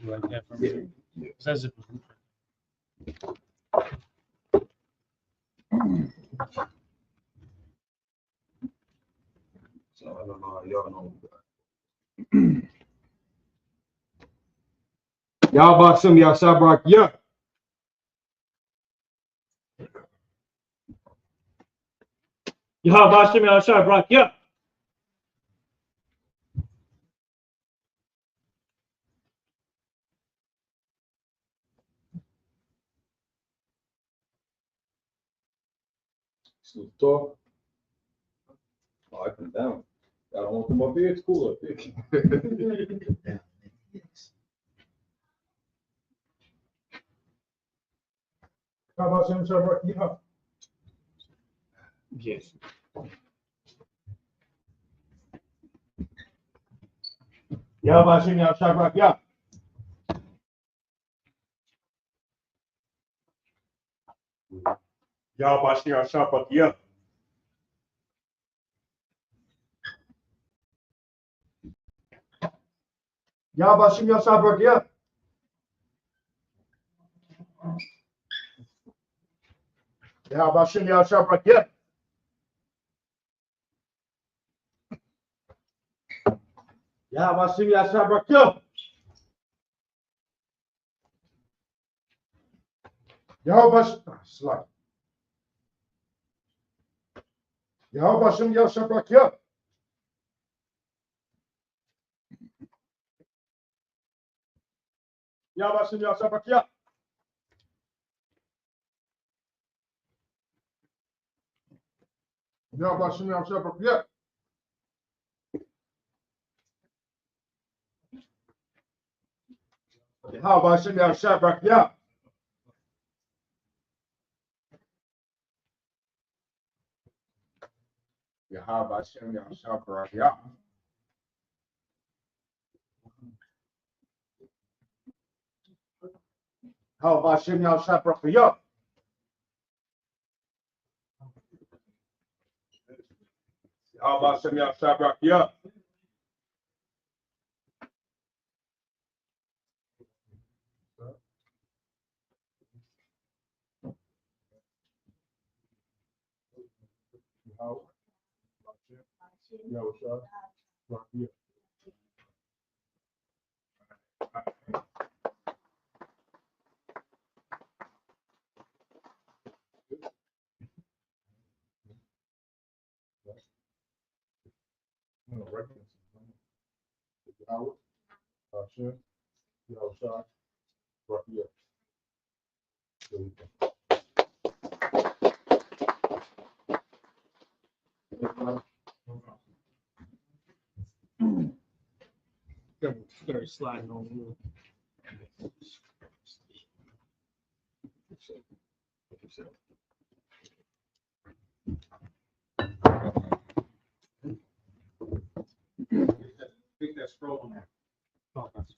Like that for me. It says it. So I don't know how y'all know. Y'all about some y'all Sabbath, yeah. Yahweh Hashem Yahshua Barak, yeah. So talk. Oh, I come down. I don't want them up here. It's cool up here. How about Shem Shabbat? Yeah. Yes. Yahweh Hashem Yahshua Barak, yeah. Yahweh Hashem Yahshua Barak, yeah. Yahweh Hashem Yahshua Barak, yeah. Yahweh Hashem Yahshua Barak, yeah. Yahweh Hashem Yahshua Barak, yeah. Yahweh Hashem Yahshua Barak, yeah. Yahweh Hashem Yahshua Barak, yeah. Yahweh Hashem Yahshua Barak, yeah. Yahweh Hashem Yahshua Barak, yeah. Yahweh Hashem Yahshua Barak, yeah. Yahweh Hashem Yahshua Barak, yeah. Yahweh Hashem Yahshua Barak, yeah. Very sliding on you. Pick that scroll on there. Oh, that's-